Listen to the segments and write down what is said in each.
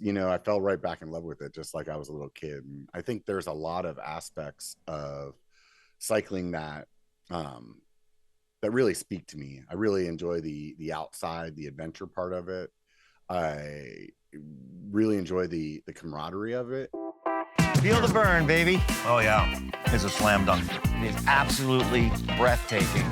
I fell right back in love with it, just like I was a little kid. And I think there's a lot of aspects of cycling that really speak to me. I really enjoy the outside, the adventure part of it. I really enjoy the camaraderie of it. Feel the burn, baby. Oh, yeah. It's a slam dunk. It is absolutely breathtaking.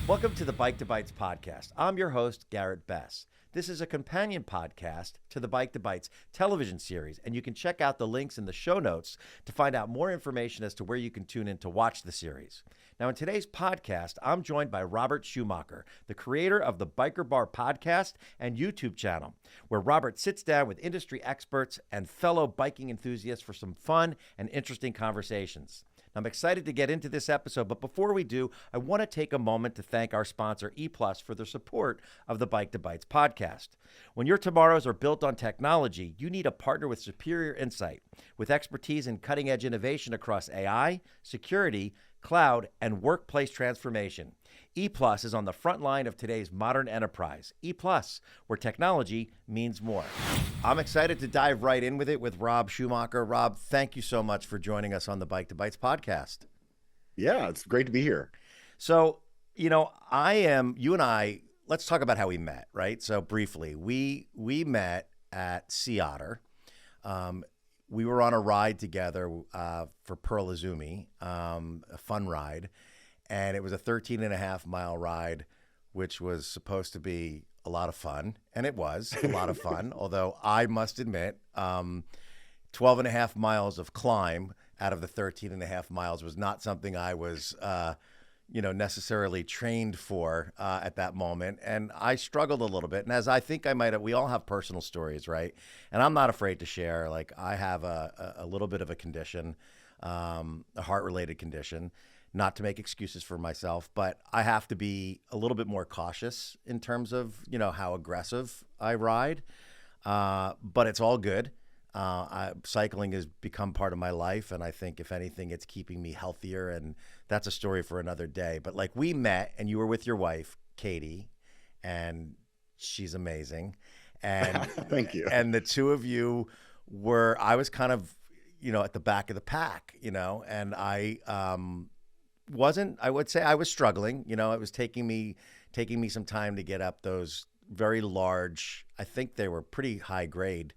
Welcome to the Bike to Bites podcast. I'm your host, Garrett Bess. This is a companion podcast to the Bike to Bites television series, and you can check out the links in the show notes to find out more information as to where you can tune in to watch the series. Now, in today's podcast, I'm joined by Robert Schumacher, the creator of the B1ker Bar podcast and YouTube channel, where Robert sits down with industry experts and fellow biking enthusiasts for some fun and interesting conversations. I'm excited to get into this episode, but before we do, I want to take a moment to thank our sponsor, E+ for their support of the Bike to Bites podcast. When your tomorrows are built on technology, you need a partner with superior insight, with expertise in cutting-edge innovation across AI, security, cloud, and workplace transformation. E+ is on the front line of today's modern enterprise. E+, where technology means more. I'm excited to dive right in with it with Rob Schumacher. Rob, thank you so much for joining us on the Bike to Bites podcast. Yeah, it's great to be here. So, you and I, let's talk about how we met, right? So briefly, we met at Sea Otter. We were on a ride together for Pearl Izumi, a fun ride. And it was a 13.5-mile ride, which was supposed to be a lot of fun. And it was a lot of fun, although I must admit, 12.5 miles of climb out of the 13.5 miles was not something I was, necessarily trained for at that moment. And I struggled a little bit. And as I think I might have, we all have personal stories, right? And I'm not afraid to share. Like, I have a little bit of a condition, a heart-related condition. Not to make excuses for myself, but I have to be a little bit more cautious in terms of, how aggressive I ride. But it's all good. Cycling has become part of my life. And I think if anything, it's keeping me healthier. And that's a story for another day. But like, we met and you were with your wife, Katie, and she's amazing. And thank you. And the two of you I was kind of, at the back of the pack, and I would say I was struggling. It was taking me some time to get up those very large, I think they were pretty high grade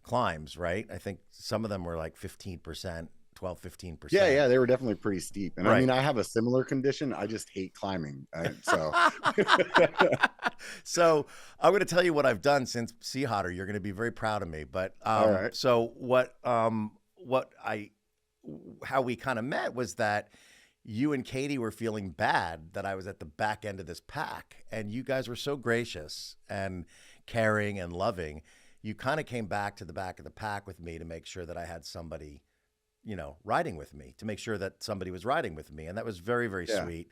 climbs, right? I think some of them were like 15%, 15%. Yeah, they were definitely pretty steep. And right. I mean, I have a similar condition. I just hate climbing. So So I'm going to tell you what I've done since Sea Otter. You're going to be very proud of me. But all right. So how we kind of met was that you and Katie were feeling bad that I was at the back end of this pack, and you guys were so gracious and caring and loving. You kind of came back to the back of the pack with me to make sure that I had somebody, riding with me, to make sure that somebody was riding with me. And that was very, very sweet.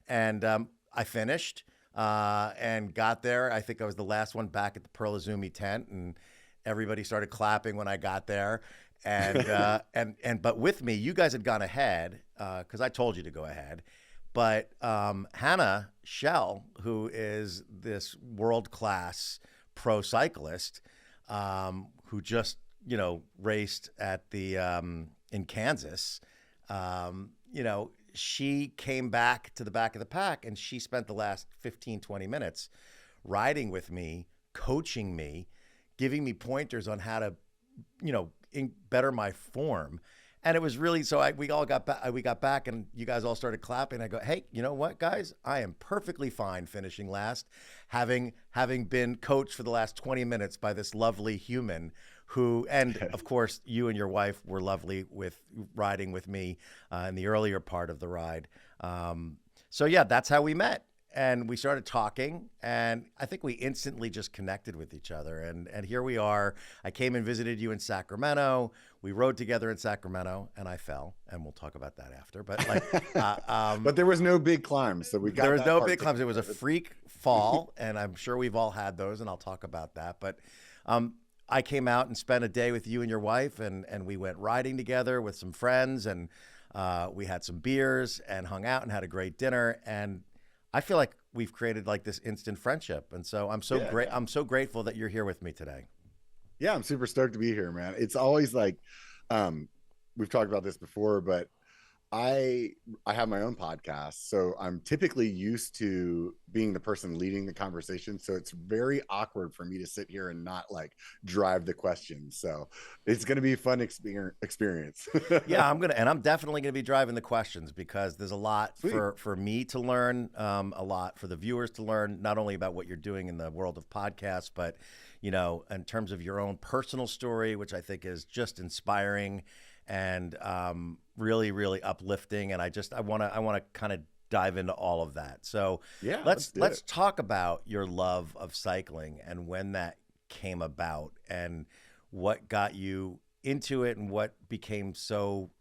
And I finished and got there. I think I was the last one back at the Pearl Izumi tent, and everybody started clapping when I got there. And but with me, you guys had gone ahead because I told you to go ahead. But Hannah Shell, who is this world-class pro cyclist, who just raced at the in Kansas, she came back to the back of the pack, and she spent the last 15, 20 minutes riding with me, coaching me, giving me pointers on how to, better my form. And it was really, we got back and you guys all started clapping. I go, hey, you know what, guys? I am perfectly fine finishing last, having been coached for the last 20 minutes by this lovely human who, and of course, you and your wife were lovely with riding with me in the earlier part of the ride. So yeah, that's how we met. And we started talking, and I think we instantly just connected with each other. And here we are. I came and visited you in Sacramento. We rode together in Sacramento, and I fell. And we'll talk about that after. But but there was no big climbs, so we got. There was no big climbs. It was a freak fall, and I'm sure we've all had those, and I'll talk about that. But I came out and spent a day with you and your wife, and we went riding together with some friends, and we had some beers and hung out and had a great dinner. And I feel like we've created like this instant friendship. And so Yeah. I'm so grateful that you're here with me today. Yeah, I'm super stoked to be here, man. It's always like, um, we've talked about this before, but I I have my own podcast, so I'm typically used to being the person leading the conversation. So it's very awkward for me to sit here and not like drive the questions. So it's going to be a fun experience. Yeah, I'm definitely gonna be driving the questions because there's a lot Sweet. for me to learn, a lot for the viewers to learn, not only about what you're doing in the world of podcasts, but in terms of your own personal story, which I think is just inspiring and really, really uplifting. And I wanna kind of dive into all of that. So Yeah, let's do let's it. talk about your love of cycling and when that came about and what got you into it and what became so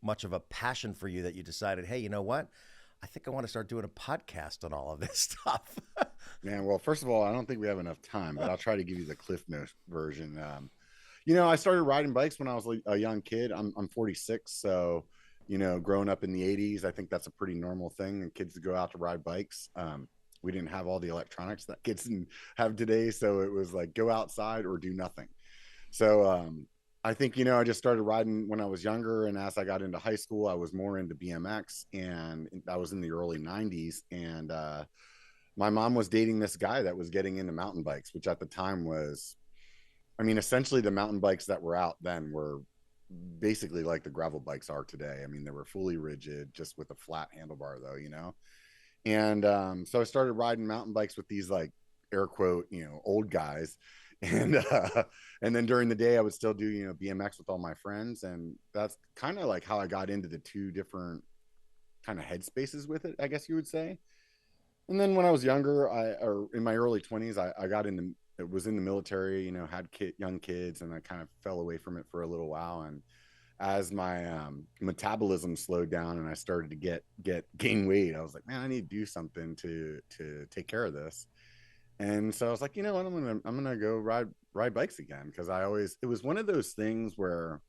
much of a passion for you that you decided, hey, you know what? I think I want to start doing a podcast on all of this stuff. Man, well, first of all, I don't think we have enough time, but I'll try to give you the Cliff Notes version. I started riding bikes when I was a young kid. I'm 46, so growing up in the 80s, I think that's a pretty normal thing, and kids to go out to ride bikes. We didn't have all the electronics that kids have today, so it was like go outside or do nothing. So I think I just started riding when I was younger, and as I got into high school, I was more into BMX, and that was in the early 90s. And my mom was dating this guy that was getting into mountain bikes, which at the time was, I mean, essentially the mountain bikes that were out then were basically like the gravel bikes are today. I mean, they were fully rigid, just with a flat handlebar, though. And so I started riding mountain bikes with these like air quote, old guys. And and then during the day I would still do, BMX with all my friends. And that's kind of like how I got into the two different kind of headspaces with it, I guess you would say. And then when I was younger, or in my early 20s, I got into it, was in the military, had young kids, and I kind of fell away from it for a little while. And as my metabolism slowed down and I started to gain weight, I was like, man, I need to do something to take care of this. And so I was like, you know what, I'm gonna go ride bikes again, because it was one of those things where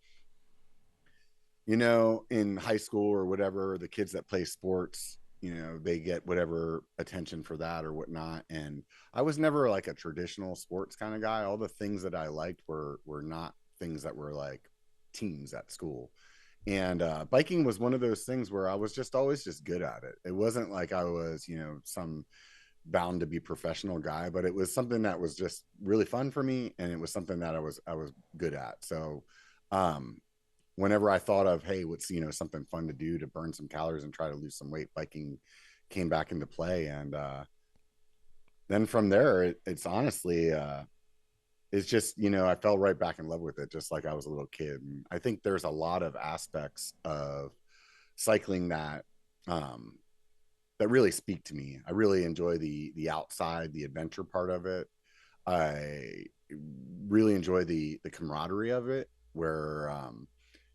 in high school or whatever, the kids that play sports, they get whatever attention for that or whatnot. And I was never like a traditional sports kind of guy. All the things that I liked were not things that were like teams at school. And biking was one of those things where I was just always just good at it. It wasn't like I was, some bound to be professional guy, but it was something that was just really fun for me, and it was something that I was good at. So whenever I thought of, hey, what's something fun to do to burn some calories and try to lose some weight, biking came back into play. And then from there, it's honestly it's just I fell right back in love with it, just like I was a little kid. And I think there's a lot of aspects of cycling that that really speak to me. I really enjoy the outside, the adventure part of it. I really enjoy the camaraderie of it, where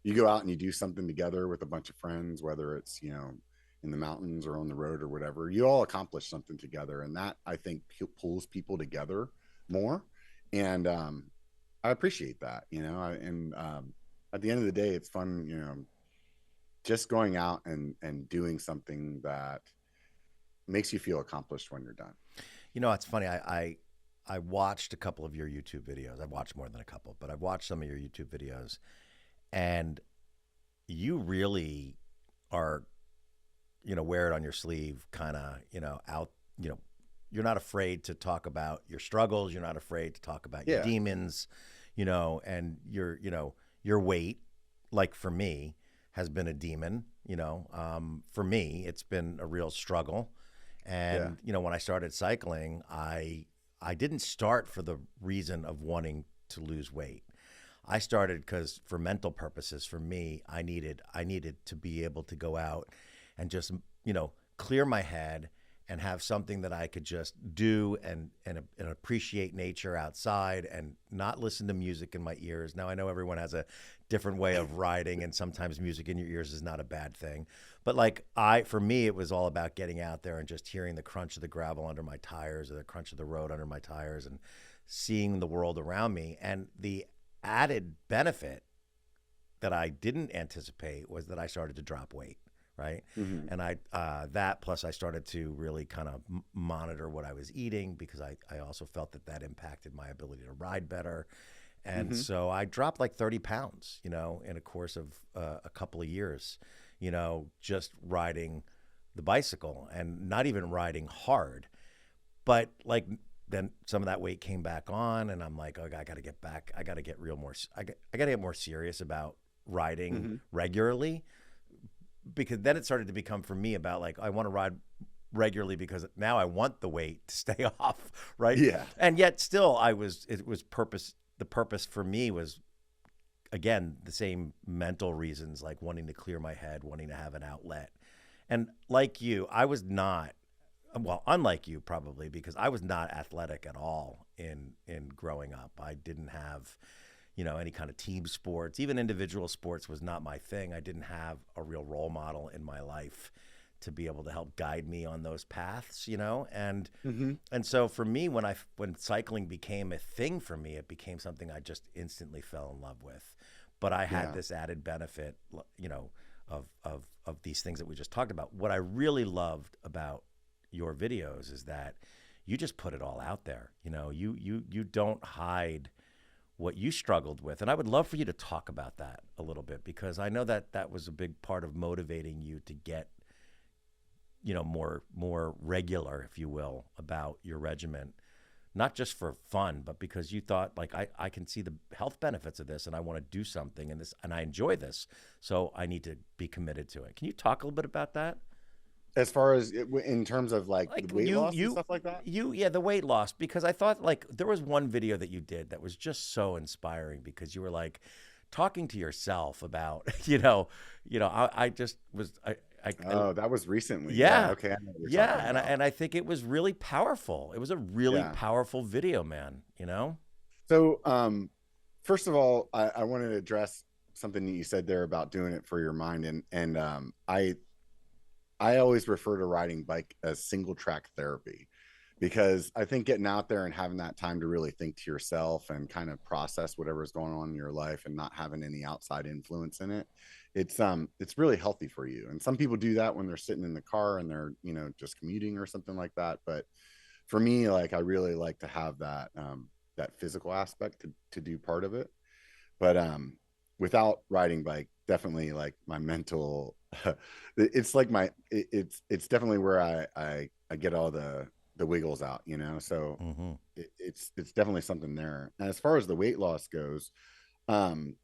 you go out and you do something together with a bunch of friends, whether it's in the mountains or on the road or whatever. You all accomplish something together, and that, I think, pulls people together more. And I appreciate that. And at the end of the day, it's fun, just going out and doing something that makes you feel accomplished when you're done. It's funny. I watched a couple of your YouTube videos. I've watched more than a couple, but I've watched some of your YouTube videos, and you really are, wear it on your sleeve, kind of, out, you're not afraid to talk about your struggles. You're not afraid to talk about your demons, and your weight, like for me, has been a demon. For me, it's been a real struggle. And, when I started cycling, I didn't start for the reason of wanting to lose weight. I started because, for mental purposes, for me, I needed to be able to go out and just, clear my head and have something that I could just do and appreciate nature outside and not listen to music in my ears. Now, I know everyone has a different way of riding, and sometimes music in your ears is not a bad thing. But for me, it was all about getting out there and just hearing the crunch of the gravel under my tires or the crunch of the road under my tires and seeing the world around me. And the added benefit that I didn't anticipate was that I started to drop weight, right? Mm-hmm. And that plus I started to really kind of monitor what I was eating because I also felt that impacted my ability to ride better. And Mm-hmm. so I dropped like 30 pounds, in a course of a couple of years, just riding the bicycle and not even riding hard. But like then some of that weight came back on, and I'm like, oh, I got to get back. I got to get I got to get more serious about riding Mm-hmm. regularly, because then it started to become for me about like I want to ride regularly because now I want the weight to stay off, right? Yeah. And yet still it was purpose. The purpose for me was again the same mental reasons, like wanting to clear my head, wanting to have an outlet. And like you, I was not, well, unlike you probably, because I was not athletic at all in growing up. I didn't have, any kind of team sports. Even individual sports was not my thing. I didn't have a real role model in my life to be able to help guide me on those paths, and Mm-hmm. and so for me, when cycling became a thing for me, it became something I just instantly fell in love with. But I had Yeah. this added benefit, of these things that we just talked about. What I really loved about your videos is that you just put it all out there. You don't hide what you struggled with. And I would love for you to talk about that a little bit, because I know that was a big part of motivating you to get, more regular, if you will, about your regimen, not just for fun, but because you thought like, I can see the health benefits of this and I want to do something in this and I enjoy this. So I need to be committed to it. Can you talk a little bit about that? As far as in terms of like Like weight loss and stuff like that. yeah, the weight loss, because I thought like there was one video that you did that was just so inspiring, because you were like talking to yourself about, I just was, Oh, that was recently. Yeah. yeah, Okay. I know what you're yeah. talking And about. I think it was really powerful. It was a really Yeah. powerful video, man. So, first of all, I wanted to address something that you said there about doing it for your mind, and I always refer to riding bike as single track therapy, because I think getting out there and having that time to really think to yourself and kind of process whatever's going on in your life and not having any outside influence in it, it's really healthy for you. And some people do that when they're sitting in the car and they're, just commuting or something like that. But for me, like I really like to have that physical aspect to do part of it. But without riding bike, definitely like my mental it's like it's definitely where I get all the wiggles out, so Mm-hmm. it's definitely something there. And as far as the weight loss goes, um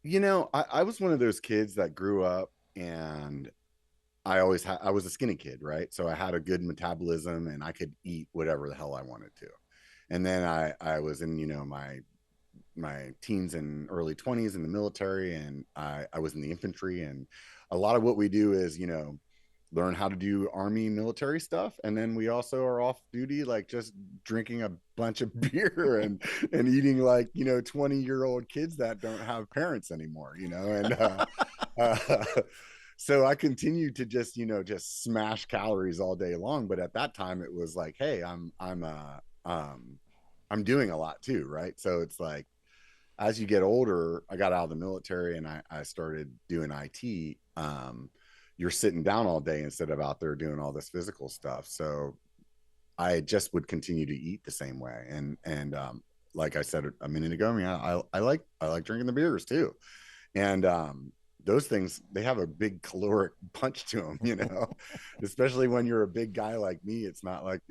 I was one of those kids that grew up, and I was a skinny kid, right? So I had a good metabolism and I could eat whatever the hell I wanted to. And then I was in, my teens and early 20s in the military, and I was in the infantry. And a lot of what we do is, learn how to do army military stuff, and then we also are off duty like just drinking a bunch of beer and eating like 20-year-old kids that don't have parents anymore, and uh so I continued to just smash calories all day long. But at that time it was like, hey, I'm doing a lot too, right? So it's like, as you get older, I got out of the military and I started doing IT. You're sitting down all day instead of out there doing all this physical stuff. So I just would continue to eat the same way. And like I said a minute ago, I mean, I like drinking the beers too. And those things, they have a big caloric punch to them, especially when you're a big guy like me. It's not like,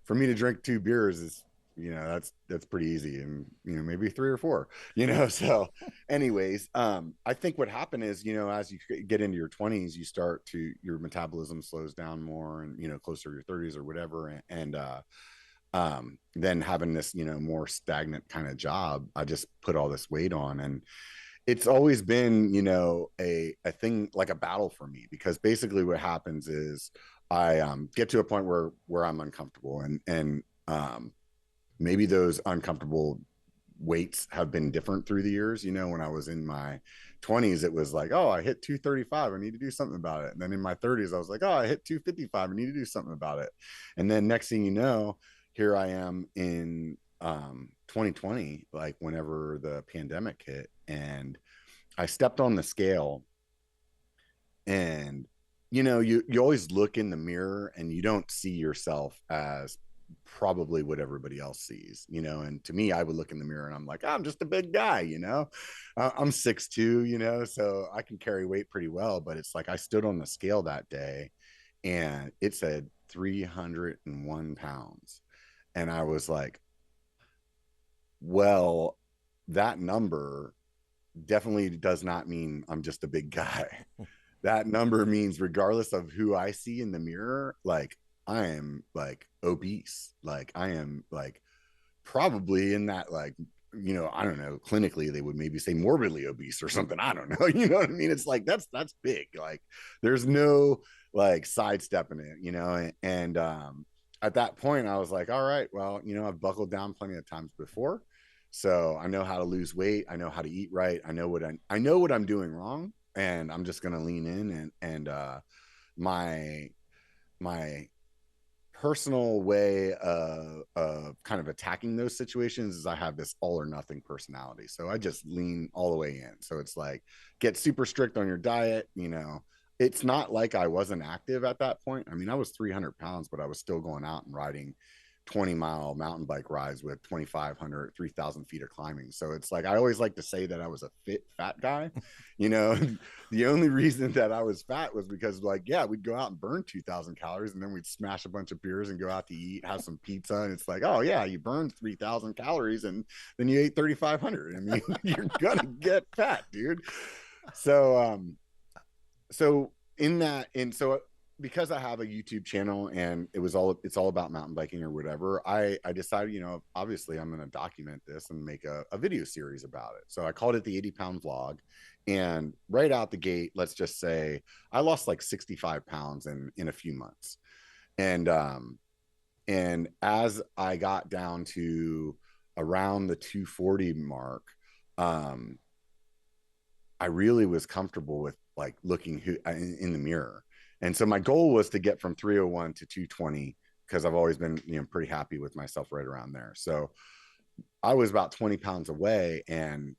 for me to drink 2 beers is, that's pretty easy. And maybe 3 or 4, so anyways, I think what happened is, as you get into your 20s, your metabolism slows down more, and closer to your 30s or whatever. And then having this more stagnant kind of job, I just put all this weight on. And it's always been a thing, like a battle for me, because basically what happens is I get to a point where I'm uncomfortable, and maybe those uncomfortable weights have been different through the years. When I was in my 20s, it was like, oh, I hit 235, I need to do something about it. And then in my 30s, I was like, oh, I hit 255, I need to do something about it. And then next thing you know, here I am in 2020, like whenever the pandemic hit, and I stepped on the scale, and you always look in the mirror and you don't see yourself as probably what everybody else sees, and to me, I would look in the mirror and I'm like, I'm just a big guy, I'm 6'2", so I can carry weight pretty well. But it's like I stood on the scale that day and it said 301 pounds, and I was like, well, that number definitely does not mean I'm just a big guy. That number means regardless of who I see in the mirror, like I am like obese. Like I am like probably in that, like, I don't know, clinically they would maybe say morbidly obese or something. I don't know. You know what I mean? It's like that's big. Like there's no like sidestepping it, and at that point I was like, all right, well, I've buckled down plenty of times before. So I know how to lose weight. I know how to eat right. I know what I'm doing wrong, and I'm just gonna lean in. And my my personal way of kind of attacking those situations is I have this all or nothing personality. So I just lean all the way in. So it's like, get super strict on your diet. It's not like I wasn't active at that point. I mean, I was 300 pounds, but I was still going out and riding 20-mile mountain bike rides with 2,500, 3,000 feet of climbing. So it's like, I always like to say that I was a fit, fat guy. The only reason that I was fat was because, like, yeah, we'd go out and burn 2,000 calories and then we'd smash a bunch of beers and go out to eat, have some pizza. And it's like, oh yeah, you burned 3,000 calories and then you ate 3,500. I mean, you're gonna get fat, dude. So because I have a YouTube channel and it's all about mountain biking or whatever, I decided, obviously I'm going to document this and make a video series about it. So I called it the 80-pound vlog. And right out the gate, let's just say I lost like 65 pounds in a few months. And as I got down to around the 240 mark, I really was comfortable with like looking in the mirror. And so my goal was to get from 301 to 220, because I've always been, pretty happy with myself right around there. So I was about 20 pounds away,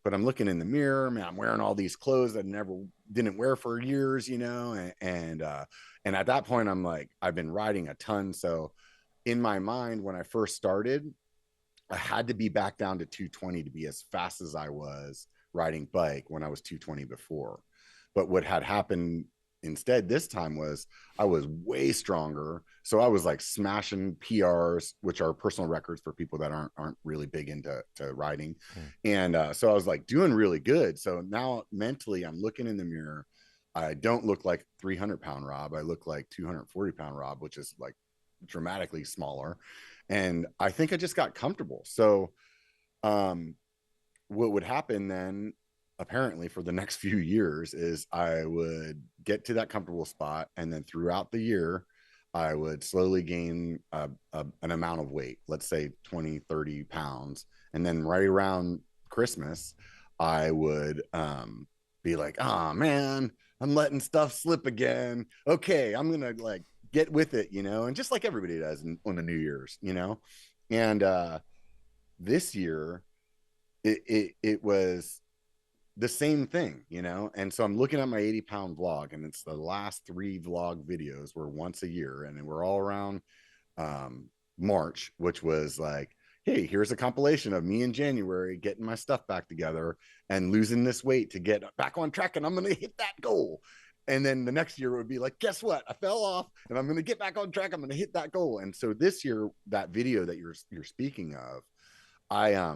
but I'm looking in the mirror, man, I'm wearing all these clothes that I didn't wear for years, and at that point I'm like, I've been riding a ton. So in my mind, when I first started, I had to be back down to 220 to be as fast as I was riding bike when I was 220 before. But what had happened instead this time was I was way stronger. So I was like smashing PRs, which are personal records for people that aren't really big into riding. And so I was like doing really good. So now mentally I'm looking in the mirror. I don't look like 300-pound Rob. I look like 240-pound Rob, which is like dramatically smaller. And I think I just got comfortable. So what would happen then, apparently for the next few years, is I would get to that comfortable spot, and then throughout the year I would slowly gain an amount of weight, let's say 20, 30 pounds. And then right around Christmas I would be like, oh man, I'm letting stuff slip again. Okay, I'm gonna like get with it, and just like everybody does on the New Year's, and this year it was the same thing, and so I'm looking at my 80-pound vlog, and it's the last 3 vlog videos were once a year, and we're all around March, which was like, hey, here's a compilation of me in January getting my stuff back together and losing this weight to get back on track, and I'm going to hit that goal. And then the next year would be like, guess what? I fell off and I'm going to get back on track. I'm going to hit that goal. And so this year, that video that you're speaking of, I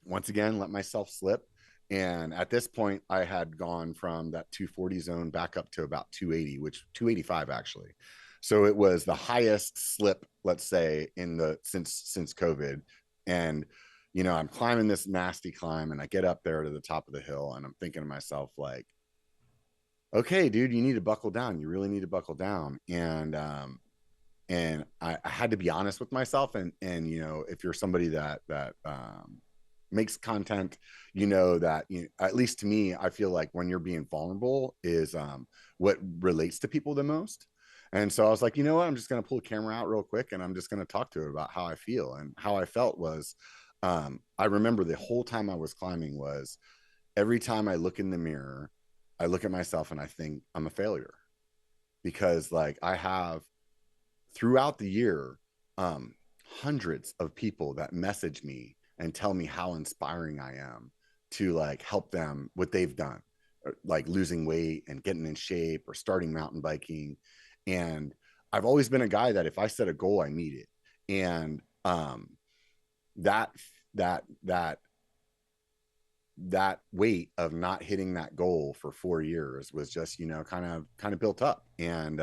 once again let myself slip. And at this point, I had gone from that 240 zone back up to about 280, which 285 actually. So it was the highest slip, let's say, since COVID. And I'm climbing this nasty climb, and I get up there to the top of the hill, and I'm thinking to myself, like, okay, dude, you need to buckle down. You really need to buckle down. And I had to be honest with myself. And if you're somebody that makes content, that at least to me, I feel like when you're being vulnerable is what relates to people the most. And so I was like, you know what, I'm just going to pull a camera out real quick, and I'm just going to talk to it about how I feel. And how I felt was, I remember the whole time I was climbing was every time I look in the mirror, I look at myself and I think I'm a failure, because like I have throughout the year, hundreds of people that message me and tell me how inspiring I am to like help them what they've done, like losing weight and getting in shape or starting mountain biking. And I've always been a guy that if I set a goal, I meet it. And that that that that weight of not hitting that goal for 4 years was just, kind of built up. And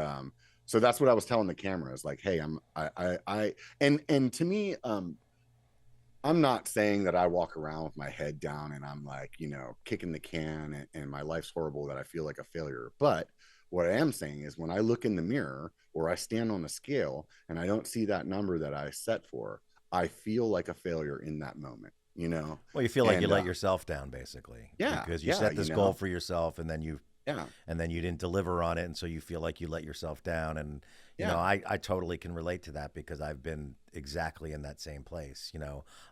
so that's what I was telling the camera, is like, hey, and to me, I'm not saying that I walk around with my head down and I'm like, kicking the can and my life's horrible, that I feel like a failure. But what I am saying is when I look in the mirror or I stand on the scale and I don't see that number that I set for, I feel like a failure in that moment, Well, you feel like you let yourself down, basically. Yeah. Because you set this goal for yourself, and then you Yeah. and then you didn't deliver on it, and so you feel like you let yourself down. And I totally can relate to that, because I've been exactly in that same place.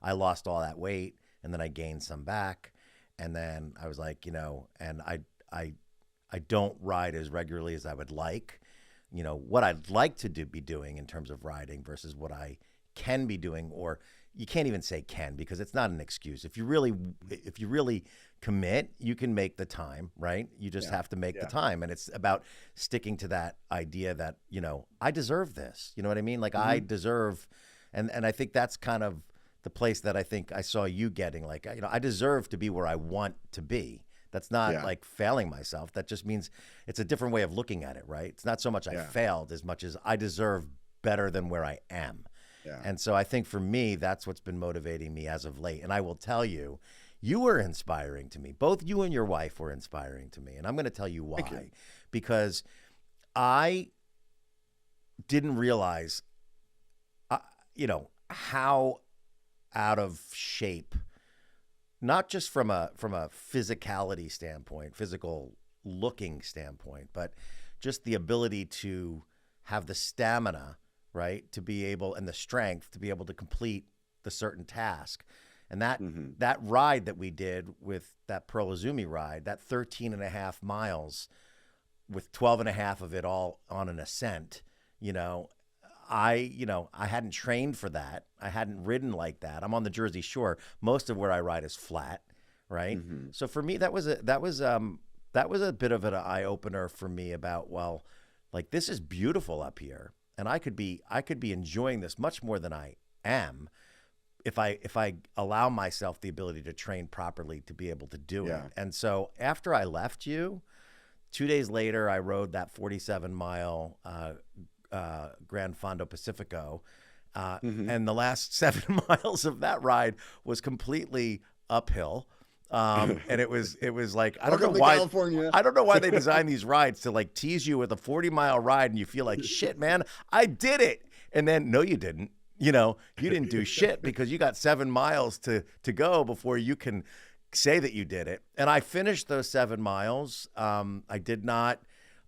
I lost all that weight, and then I gained some back, and then I was like, and I don't ride as regularly as I would like. What I'd like to be doing in terms of riding versus what I can be doing, or you can't even say can, because it's not an excuse. If you really commit, you can make the time, right? You just have to make the time. And it's about sticking to that idea that, I deserve this. You know what I mean? Like I deserve, and I think that's kind of the place that I think I saw you getting, like, I deserve to be where I want to be. That's not like failing myself. That just means it's a different way of looking at it, right? It's not so much I failed as much as I deserve better than where I am. Yeah. And so I think for me, that's what's been motivating me as of late. And I will tell you, you were inspiring to me. Both you and your wife were inspiring to me. And I'm going to tell you why. You. Because I didn't realize, how out of shape, not just from a physicality standpoint, physical looking standpoint, but just the ability to have the stamina, right, to be able, and the strength to be able to complete the certain task. And that ride that we did with that Pearl Izumi ride, that 13 and a half miles with 12 and a half of it all on an ascent, I hadn't trained for that. I hadn't ridden like that. I'm on the Jersey Shore. Most of where I ride is flat, right? So for me, that was a bit of an eye opener for me about, well, like, this is beautiful up here, and I could be enjoying this much more than I am if I allow myself the ability to train properly to be able to do it. And so after I left you, 2 days later, I rode that 47-mile Gran Fondo Pacifico, and the last 7 miles of that ride was completely uphill. And it was like, I don't know why they designed these rides to like tease you with a 40-mile ride, and you feel like, shit, man, I did it. And then, no, you didn't. You didn't do shit, because you got 7 miles to go before you can say that you did it. And I finished those 7 miles. I did not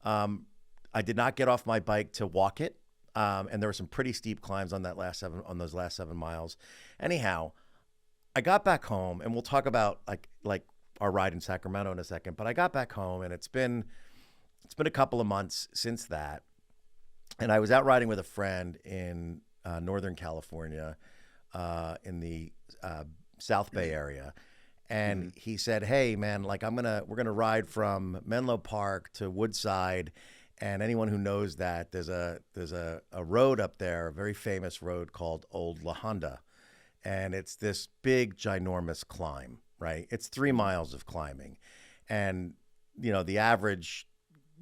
get off my bike to walk it. And there were some pretty steep climbs on those last 7 miles. Anyhow, I got back home, and we'll talk about like our ride in Sacramento in a second, but I got back home, and it's been a couple of months since that. And I was out riding with a friend in Northern California, in the South Bay area. And he said, hey man, like we're going to ride from Menlo Park to Woodside. And anyone who knows that, there's a road up there, a very famous road called Old La Honda. And it's this big, ginormous climb, right? It's 3 miles of climbing. And, the average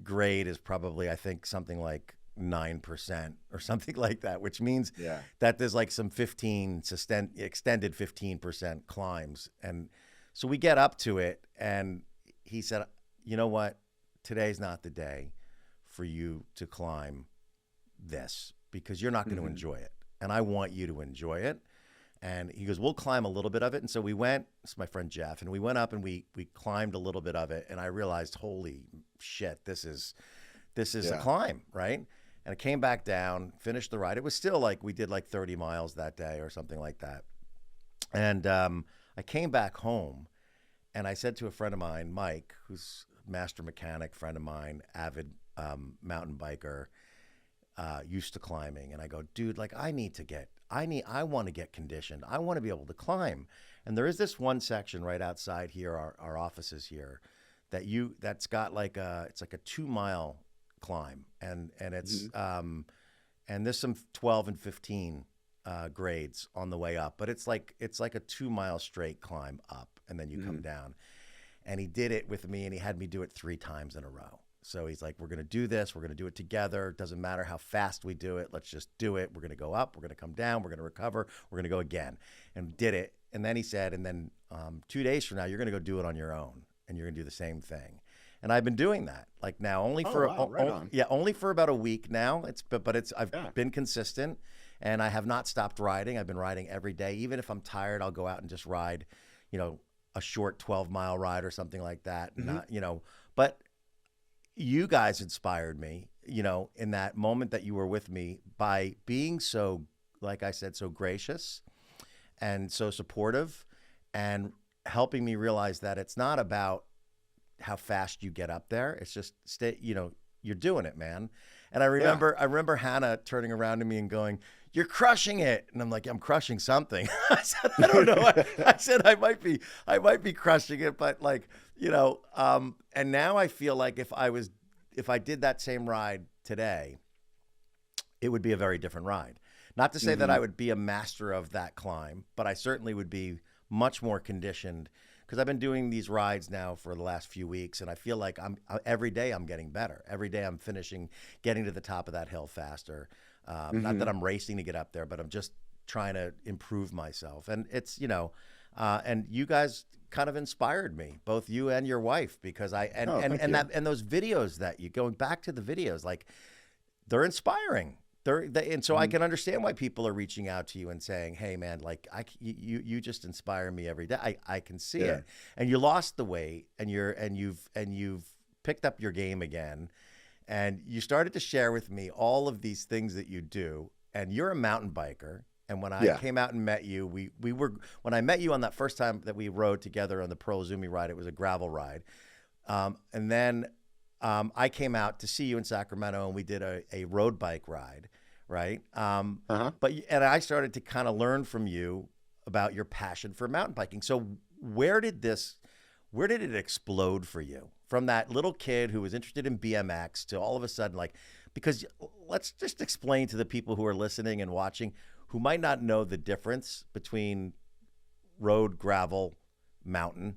grade is probably, I think, something like 9% or something like that, which means that there's like some extended 15% climbs. And so we get up to it, and he said, you know what? Today's not the day for you to climb this, because you're not going to enjoy it. And I want you to enjoy it. And he goes, we'll climb a little bit of it. And so we went, it's my friend Jeff, and we went up and we climbed a little bit of it. And I realized, holy shit, this is a climb, right? And I came back down, finished the ride. It was still like, we did like 30 miles that day or something like that. And I came back home, And I said to a friend of mine, Mike, who's a master mechanic friend of mine, avid mountain biker, used to climbing. And I go, dude, like I want to get conditioned. I want to be able to climb. And there is this one section right outside here, our offices here, that's got like it's like a 2 mile climb. And it's, and there's some 12 and 15 grades on the way up, but it's like a 2 mile straight climb up, and then you come down. And he did it with me, and he had me do it 3 times in a row. So he's like, we're going to do this. We're going to do it together. It doesn't matter how fast we do it. Let's just do it. We're going to go up. We're going to come down. We're going to recover. We're going to go again. And did it. And then he said, and then 2 days from now, you're going to go do it on your own, and you're going to do the same thing. And I've been doing that, like now only for only for about a week now. I've been consistent, and I have not stopped riding. I've been riding every day. Even if I'm tired, I'll go out and just ride, a short 12-mile ride or something like that. Not, but you guys inspired me, in that moment that you were with me by being so, like I said, so gracious and so supportive, and helping me realize that it's not about how fast you get up there. It's just you're doing it, man. And I remember Hannah turning around to me and going, "You're crushing it." And I'm like, "I'm crushing something." I said, "I don't know." I said, I might be crushing it, but like, and now I feel like if I did that same ride today, it would be a very different ride. Not to say that I would be a master of that climb, but I certainly would be much more conditioned, because I've been doing these rides now for the last few weeks, and I feel like every day I'm getting better. Every day I'm getting to the top of that hill faster. Not that I'm racing to get up there, but I'm just trying to improve myself. And it's, and you guys kind of inspired me, both you and your wife, because and those videos that going back to the videos, like they're inspiring. And so I can understand why people are reaching out to you and saying, "Hey man, like you just inspire me every day." I can see it. And you lost the weight, and you've picked up your game again, and you started to share with me all of these things that you do. And you're a mountain biker. And when I came out and met you, when I met you on that first time that we rode together on the Pearl Izumi ride, it was a gravel ride. And then I came out to see you in Sacramento, and we did a road bike ride, right? And I started to kind of learn from you about your passion for mountain biking. So where did it explode for you, from that little kid who was interested in BMX to all of a sudden, like, because let's just explain to the people who are listening and watching who might not know the difference between road, gravel, mountain.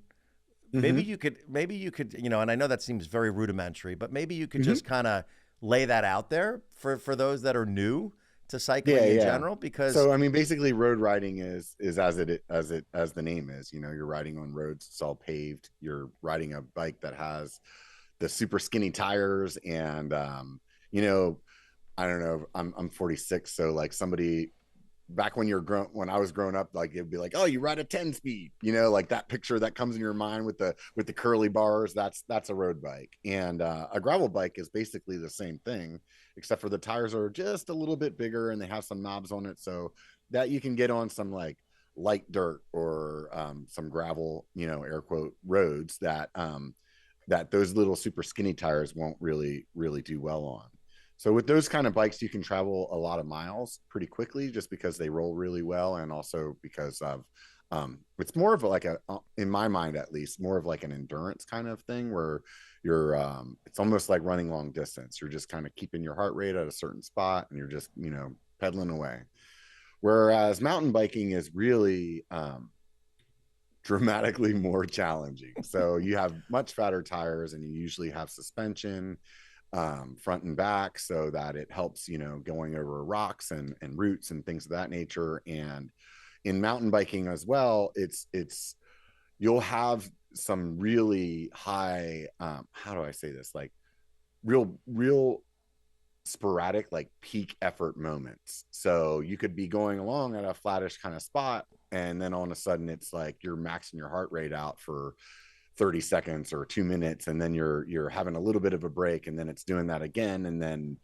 Maybe you could, and I know that seems very rudimentary, but maybe you could just kind of lay that out there for those that are new to cycling in general. Because so, I mean, basically road riding is as the name is, you're riding on roads. It's all paved. You're riding a bike that has the super skinny tires. And, I don't know, I'm 46. So like somebody back when when I was growing up, like it'd be like, "Oh, you ride a 10 speed," like that picture that comes in your mind with the curly bars. That's a road bike. And a gravel bike is basically the same thing, except for the tires are just a little bit bigger, and they have some knobs on it, so that you can get on some like light dirt or some gravel, air quote roads that those little super skinny tires won't really do well on. So with those kind of bikes, you can travel a lot of miles pretty quickly, just because they roll really well, and also because of it's more of like in my mind at least, more of like an endurance kind of thing, where you're it's almost like running long distance. You're just kind of keeping your heart rate at a certain spot, and you're just pedaling away. Whereas mountain biking is really dramatically more challenging. So you have much fatter tires, and you usually have suspension front and back, so that it helps going over rocks and roots and things of that nature. And in mountain biking as well, it's you'll have some really high how do I say this, like real sporadic, like peak effort moments. So you could be going along at a flattish kind of spot, and then all of a sudden it's like you're maxing your heart rate out for 30 seconds or 2 minutes, and then you're having a little bit of a break, and then it's doing that again, and then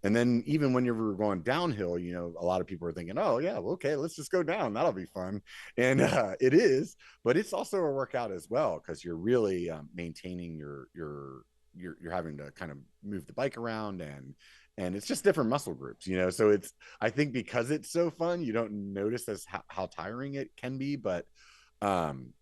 And then even when you were going downhill, you know, a lot of people are thinking, oh yeah, well, okay, let's just go down. That'll be fun. And it is, but it's also a workout as well, because you're really maintaining you're having to kind of move the bike around, and it's just different muscle groups, you know. So it's, I think because it's so fun, you don't notice as how tiring it can be, but um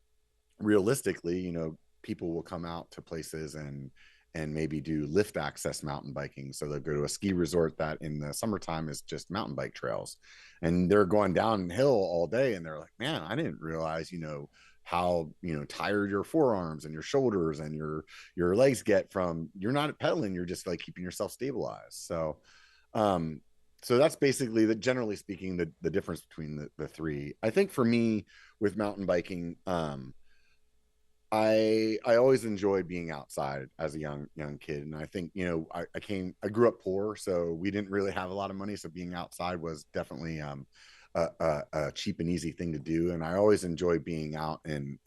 realistically, you know, people will come out to places and maybe do lift access mountain biking. So they'll go to a ski resort that in the summertime is just mountain bike trails, and they're going downhill all day, and they're like, man, I didn't realize, you know, how, you know, tired your forearms and your shoulders and your legs get from, you're not pedaling, you're just like keeping yourself stabilized. So um so that's basically the, generally speaking, the difference between the three. I think for me with mountain biking, I always enjoyed being outside as a young kid, and I think, you know, I grew up poor, so we didn't really have a lot of money, so being outside was definitely a cheap and easy thing to do, and I always enjoyed being out in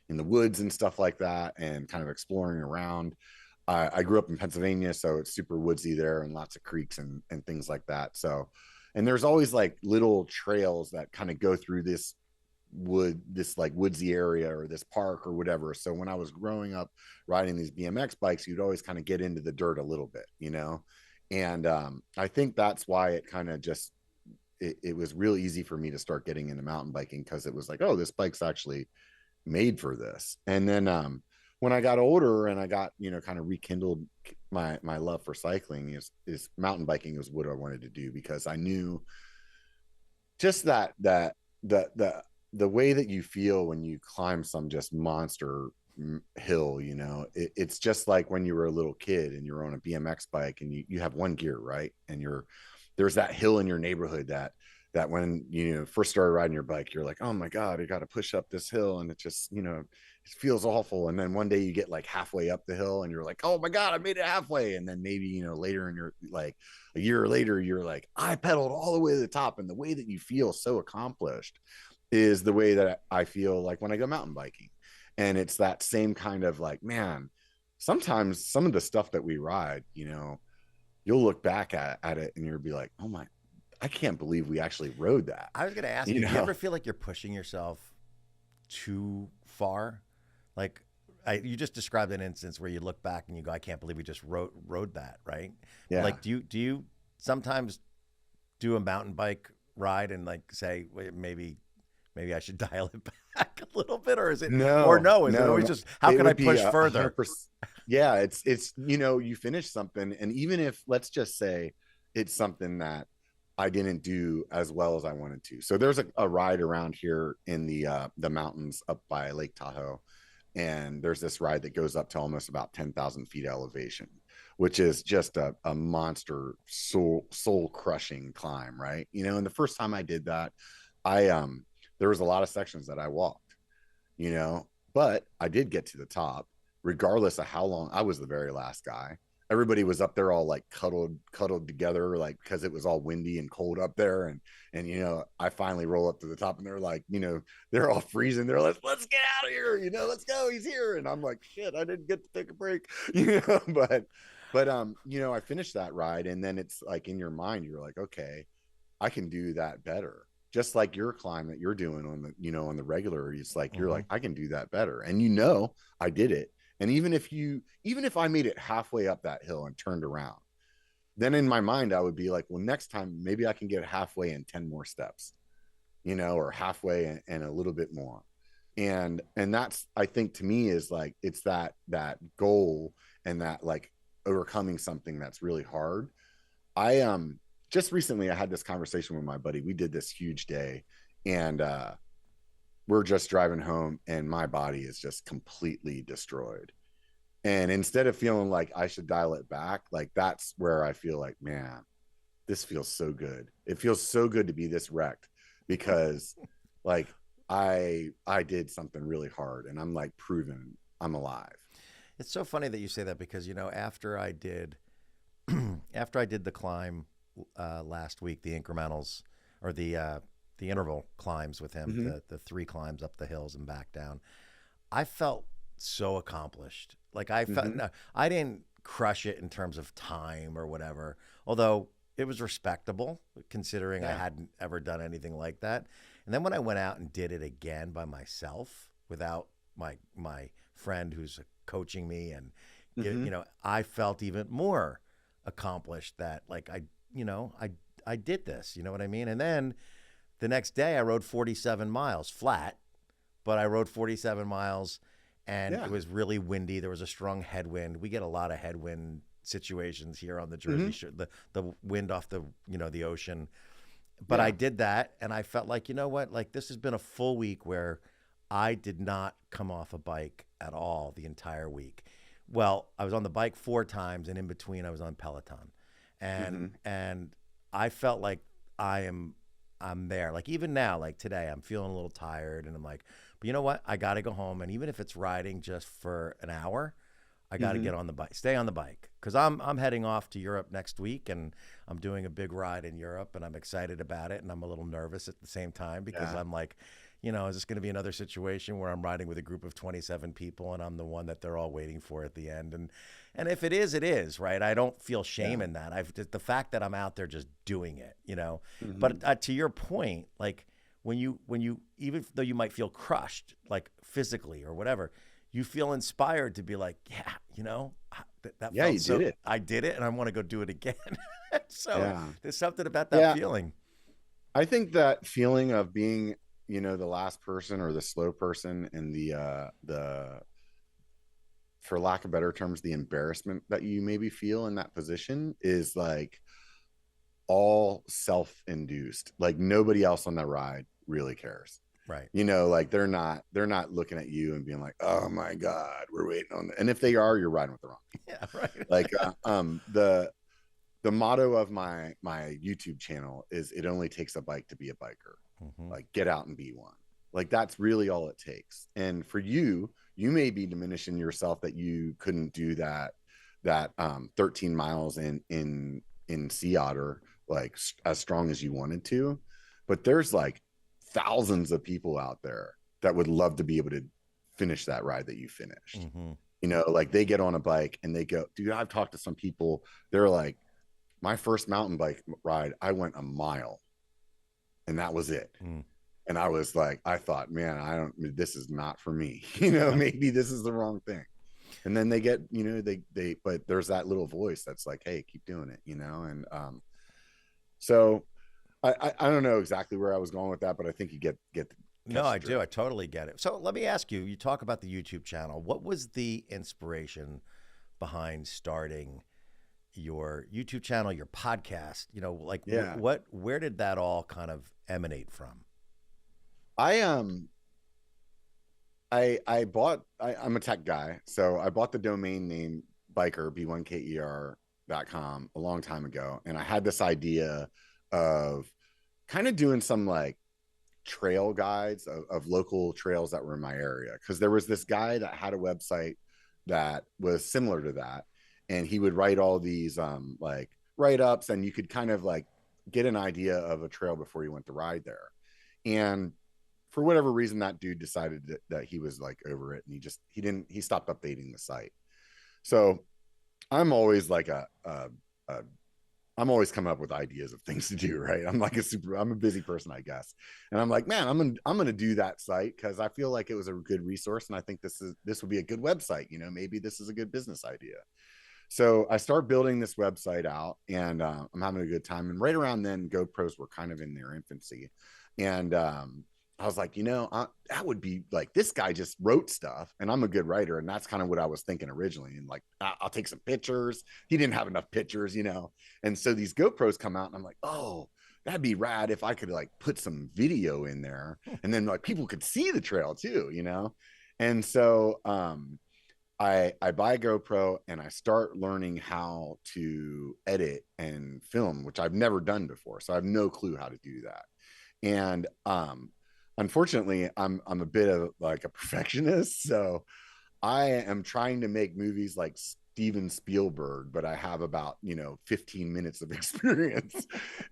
the woods and stuff like that, and kind of exploring around. I grew up in Pennsylvania, so it's super woodsy there, and lots of creeks and things like that. So, and there's always like little trails that kind of go through this like woodsy area or this park or whatever. So when I was growing up riding these BMX bikes, you'd always kind of get into the dirt a little bit, you know. And I think that's why it kind of just it was real easy for me to start getting into mountain biking, because it was like, oh, this bike's actually made for this. And then when I got older and I got, you know, kind of rekindled my love for cycling, is mountain biking is what I wanted to do, because I knew just that the way that you feel when you climb some just monster hill, you know, it's just like when you were a little kid and you're on a BMX bike and you have one gear, right? And there's that hill in your neighborhood that when you know first started riding your bike, you're like, oh my God, I got to push up this hill, and it just, you know, it feels awful. And then one day you get like halfway up the hill and you're like, oh my God, I made it halfway. And then maybe, you know, later in your, like a year later, you're like, I pedaled all the way to the top. And the way that you feel so accomplished is the way that I feel like when I go mountain biking. And it's that same kind of like, man, sometimes some of the stuff that we ride, you know, you'll look back at it and you'll be like, oh my, I can't believe we actually rode that. I was going to ask you, do you ever feel like you're pushing yourself too far? Like you just described an instance where you look back and you go, I can't believe we just rode that, right? Yeah. Like, do you sometimes do a mountain bike ride and like say, wait, maybe I should dial it back a little bit, or is it no? Is it always just how can I push further? Yeah, it's you know, you finish something, and even if, let's just say it's something that I didn't do as well as I wanted to. So there's a ride around here in the mountains up by Lake Tahoe, and there's this ride that goes up to almost about 10,000 feet elevation, which is just a monster soul crushing climb, right? You know, and the first time I did that, there was a lot of sections that I walked, you know, but I did get to the top, regardless of how long. I was the very last guy. Everybody was up there all like cuddled together, like, because it was all windy and cold up there. And, you know, I finally roll up to the top and they're like, you know, they're all freezing. They're like, let's get out of here. You know, let's go. He's here. And I'm like, shit, I didn't get to take a break, you know, but you know, I finished that ride, and then it's like in your mind, you're like, okay, I can do that better. Just like your climb that you're doing on the, you know, on the regular, it's like, you're like, I can do that better. And, you know, I did it. And even if I made it halfway up that hill and turned around, then in my mind, I would be like, well, next time, maybe I can get halfway in 10 more steps, you know, or halfway and a little bit more. And that's, I think, to me, is like, it's that goal, and that like overcoming something that's really hard. Just recently I had this conversation with my buddy. We did this huge day, and we're just driving home, and my body is just completely destroyed. And instead of feeling like I should dial it back, like, that's where I feel like, man, this feels so good. It feels so good to be this wrecked, because like I did something really hard, and I'm like proving I'm alive. It's so funny that you say that, because, you know, after I did the climb last week, the incrementals, or the interval climbs with him, Mm-hmm. the 3 climbs up the hills and back down, I felt so accomplished. Like I felt, Mm-hmm. I didn't crush it in terms of time or whatever. Although it was respectable considering I hadn't ever done anything like that. And then when I went out and did it again by myself without my friend who's coaching me and you know, I felt even more accomplished that like I did this, you know what I mean? And then the next day I rode 47 miles flat, but I rode 47 miles and it was really windy. There was a strong headwind. We get a lot of headwind situations here on the Jersey Shore, the wind off the, you know, the ocean. But I did that and I felt like, you know what, like this has been a full week where I did not come off a bike at all the entire week. Well, I was on the bike 4 times and in between I was on Peloton. And I felt like I'm there. Like even now, like today, I'm feeling a little tired and I'm like, but you know what? I got to go home. And even if it's riding just for an hour, I got to get on the bike, stay on the bike. Cause I'm heading off to Europe next week and I'm doing a big ride in Europe and I'm excited about it. And I'm a little nervous at the same time because I'm like, you know, is this going to be another situation where I'm riding with a group of 27 people and I'm the one that they're all waiting for at the end? And if it is, it is, right? I don't feel shame in that. The fact that I'm out there just doing it, you know. But to your point, like when you even though you might feel crushed, like physically or whatever, you feel inspired to be like, yeah, you know, that felt you did it. I did it, and I want to go do it again. So there's something about that feeling. I think that feeling of being, you know, the last person or the slow person and the for lack of better terms, the embarrassment that you maybe feel in that position is like all self-induced. Like nobody else on that ride really cares. Right. You know, like they're not looking at you and being like, oh my God, we're waiting on and if they are, you're riding with the wrong people. Yeah, right. Like the motto of my YouTube channel is it only takes a bike to be a biker. Like get out and be one. Like that's really all it takes. And for you may be diminishing yourself that you couldn't do that 13 miles in Sea Otter like as strong as you wanted to, but there's like thousands of people out there that would love to be able to finish that ride that you finished. You know, like they get on a bike and they go, dude, I've talked to some people, they're like, my first mountain bike ride, I went a mile and that was it. And I was like, I thought, man, this is not for me. You know, maybe this is the wrong thing. And then they get, you know, but there's that little voice that's like, hey, keep doing it, you know? And so I don't know exactly where I was going with that, but I think you get no, I do. I totally get it. So let me ask you, you talk about the YouTube channel. What was the inspiration behind starting your YouTube channel, your podcast? You know, like where did that all kind of emanate from? I'm a tech guy, so I bought the domain name B1ker, B1KER.com a long time ago. And I had this idea of kind of doing some like trail guides of local trails that were in my area. Cause there was this guy that had a website that was similar to that. And he would write all these like write-ups and you could kind of like get an idea of a trail before you went to ride there. And for whatever reason, that dude decided that he was like over it and he stopped updating the site. So I'm always like I'm always coming up with ideas of things to do, right? I'm a busy person, I guess. And I'm like, man, I'm going to do that site because I feel like it was a good resource. And I think this would be a good website. You know, maybe this is a good business idea. So I start building this website out and I'm having a good time. And right around then GoPros were kind of in their infancy. And I was like, you know, that would be like, this guy just wrote stuff and I'm a good writer. And that's kind of what I was thinking originally. And like, I'll take some pictures. He didn't have enough pictures, you know? And so these GoPros come out and I'm like, oh, that'd be rad if I could like put some video in there and then like people could see the trail too, you know? And so I buy a GoPro and I start learning how to edit and film, which I've never done before. So I have no clue how to do that. And unfortunately, I'm a bit of like a perfectionist. So I am trying to make movies like Steven Spielberg, but I have about, 15 minutes of experience.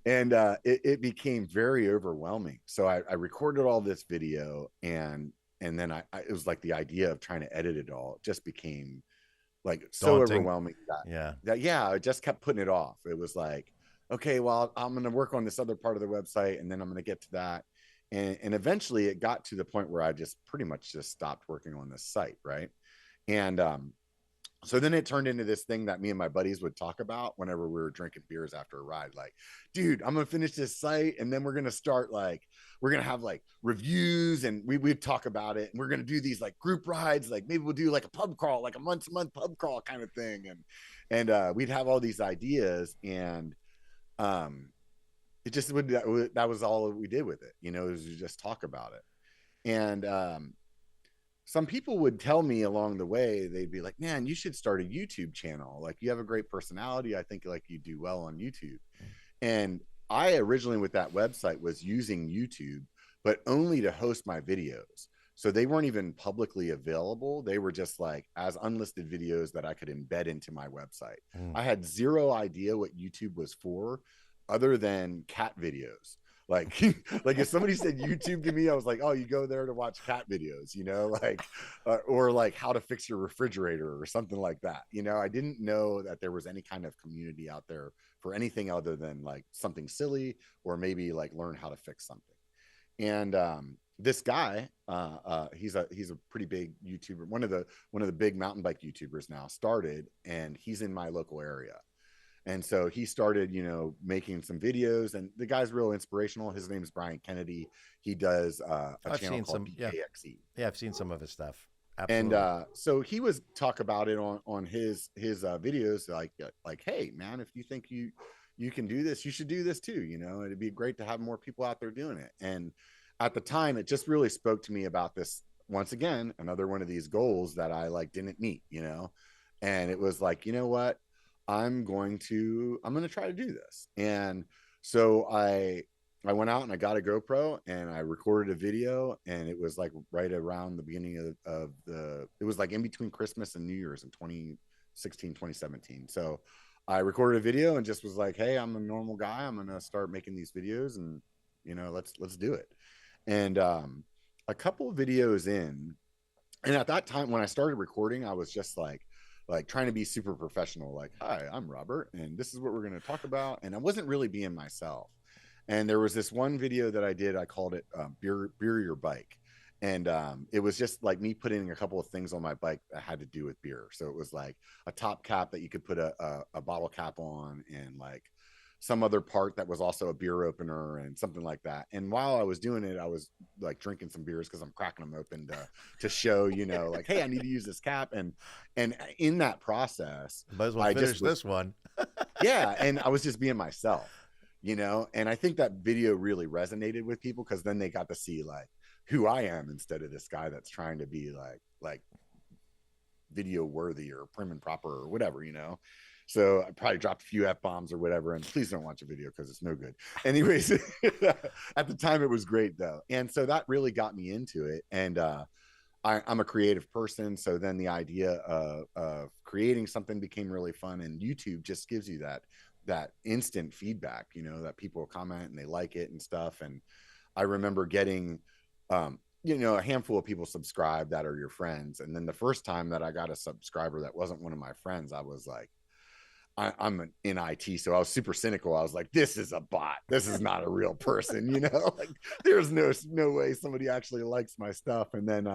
And it became very overwhelming. So I recorded all this video and then it was like the idea of trying to edit it all just became like so Daunting. overwhelming Yeah. yeah, I just kept putting it off. It was like, okay, well, I'm going to work on this other part of the website, and then I'm going to get to that. And eventually it got to the point where I just pretty much just stopped working on this site. Right. And so then it turned into this thing that me and my buddies would talk about whenever we were drinking beers after a ride. Like, dude, I'm gonna finish this site, and then we're gonna start like we're gonna have like reviews, and we'd talk about it, and we're gonna do these like group rides, like maybe we'll do like a pub crawl, like a month-to-month pub crawl kind of thing, and we'd have all these ideas, and it just would that was all we did with it, you know, is just talk about it. And some people would tell me along the way, they'd be like, man, you should start a YouTube channel. Like, you have a great personality. I think like you do well on YouTube. And I originally with that website was using YouTube, but only to host my videos. So they weren't even publicly available. They were just like as unlisted videos that I could embed into my website. I had zero idea what YouTube was for other than cat videos. Like, like if somebody said YouTube to me, I was like, oh, you go there to watch cat videos, you know, like, or like how to fix your refrigerator or something like that. You know, I didn't know that there was any kind of community out there for anything other than like something silly, or maybe like learn how to fix something. And this guy, he's a pretty big YouTuber, one of the big mountain bike YouTubers now, started, and he's in my local area. And so he started, you know, making some videos, and the guy's real inspirational. His name is Brian Kennedy. He does a channel called BKXE. Yeah, I've seen some of his stuff. Absolutely. And so he was talk about it on his videos, like, hey man, if you think you can do this, you should do this too. You know, it'd be great to have more people out there doing it. And at the time, it just really spoke to me about this. Once again, another one of these goals that I like didn't meet, you know. And it was like, you know what, I'm going to try to do this. And so I went out and I got a GoPro and I recorded a video, and it was like right around the beginning of it was like in between Christmas and New Year's in 2016, 2017. So I recorded a video and just was like, hey, I'm a normal guy. I'm going to start making these videos, and, you know, let's do it. And a couple of videos in, and at that time when I started recording, I was just like trying to be super professional, like, hi, I'm Robert, and this is what we're going to talk about. And I wasn't really being myself. And there was this one video that I did, I called it beer your bike. And it was just like me putting a couple of things on my bike that had to do with beer. So it was like a top cap that you could put a bottle cap on, and like some other part that was also a beer opener and something like that. And while I was doing it, I was like drinking some beers because I'm cracking them open to show, you know, like, hey, I need to use this cap. And in that process, might as well finish this one. Yeah. And I was just being myself, you know. And I think that video really resonated with people, because then they got to see like who I am instead of this guy that's trying to be like video worthy or prim and proper or whatever, you know. So I probably dropped a few F-bombs or whatever, and please don't watch a video because it's no good. Anyways, at the time it was great though. And so that really got me into it. And I'm a creative person. So then the idea of creating something became really fun, and YouTube just gives you that instant feedback, you know, that people comment and they like it and stuff. And I remember getting, you know, a handful of people subscribe that are your friends. And then the first time that I got a subscriber that wasn't one of my friends, I was like, I'm in IT, so I was super cynical. I was like, this is a bot. This is not a real person, you know. Like, there's no way somebody actually likes my stuff. And then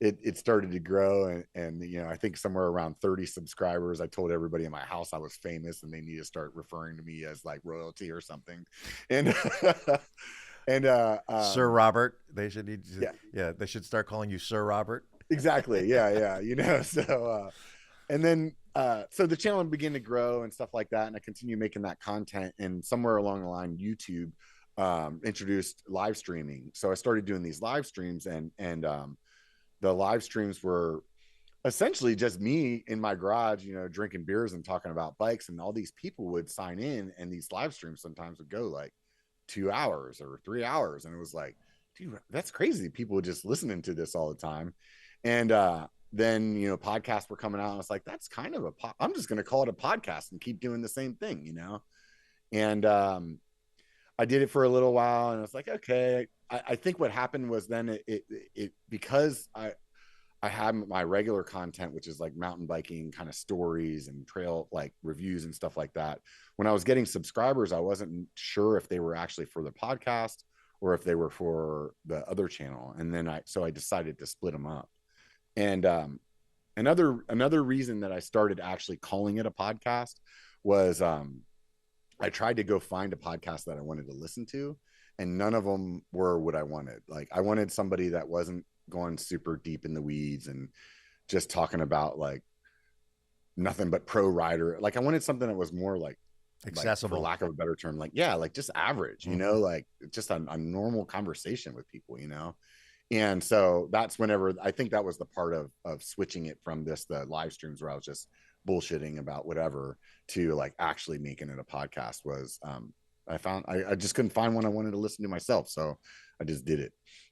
it started to grow, and you know, I think somewhere around 30 subscribers. I told everybody in my house I was famous, and they need to start referring to me as like royalty or something. And and Sir Robert, they should need to, yeah, they should start calling you Sir Robert. Exactly. Yeah, you know. So and then so the channel began to grow and stuff like that, and I continue making that content. And somewhere along the line, YouTube introduced live streaming. So I started doing these live streams, and the live streams were essentially just me in my garage, you know, drinking beers and talking about bikes. And all these people would sign in, and these live streams sometimes would go like 2 hours or 3 hours. And it was like, dude, that's crazy. People were just listening to this all the time. And then, you know, podcasts were coming out, and it's like, that's kind of I'm just going to call it a podcast and keep doing the same thing, you know? And I did it for a little while, and I was like, okay. I think what happened was then it because I have my regular content, which is like mountain biking kind of stories and trail like reviews and stuff like that. When I was getting subscribers, I wasn't sure if they were actually for the podcast or if they were for the other channel. And then I decided to split them up. And another reason that I started actually calling it a podcast was I tried to go find a podcast that I wanted to listen to, and none of them were what I wanted. Like I wanted somebody that wasn't going super deep in the weeds and just talking about like nothing but pro rider. Like I wanted something that was more like accessible, for lack of a better term, like yeah, like just average, you know, like just a normal conversation with people, you know. And so that's whenever I think that was the part of switching it from the live streams where I was just bullshitting about whatever to like actually making it a podcast was I just couldn't find one I wanted to listen to myself, so I just did it.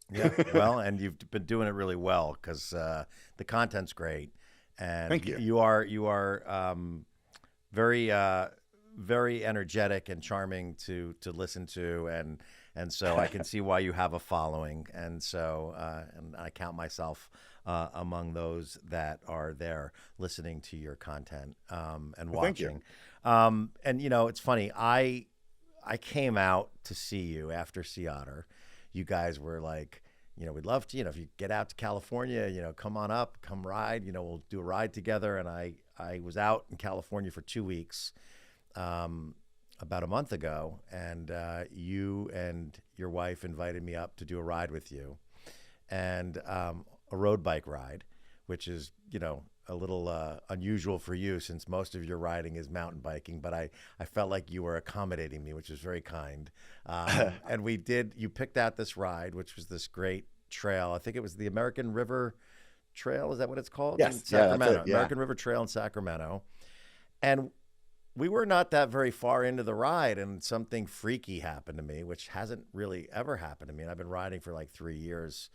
Yeah, well, and you've been doing it really well because the content's great, and Thank you. You are very very energetic and charming to listen to, and so I can see why you have a following, and so and I count myself among those that are there listening to your content and watching. And you know, it's funny. I came out to see you after Sea Otter. You guys were like, you know, we'd love to, you know, if you get out to California, you know, come on up, come ride, you know, we'll do a ride together. And I was out in California for 2 weeks about a month ago, and you and your wife invited me up to do a ride with you, and a road bike ride, which is, you know, a little unusual for you since most of your riding is mountain biking, but I felt like you were accommodating me, which was very kind. And you picked out this ride, which was this great trail. I think it was the American River Trail. Is that what it's called? Yes. In Sacramento. Yeah, that's it. Yeah. American River Trail in Sacramento. And we were not that very far into the ride, and something freaky happened to me, which hasn't really ever happened to me. And I've been riding for like 3 years.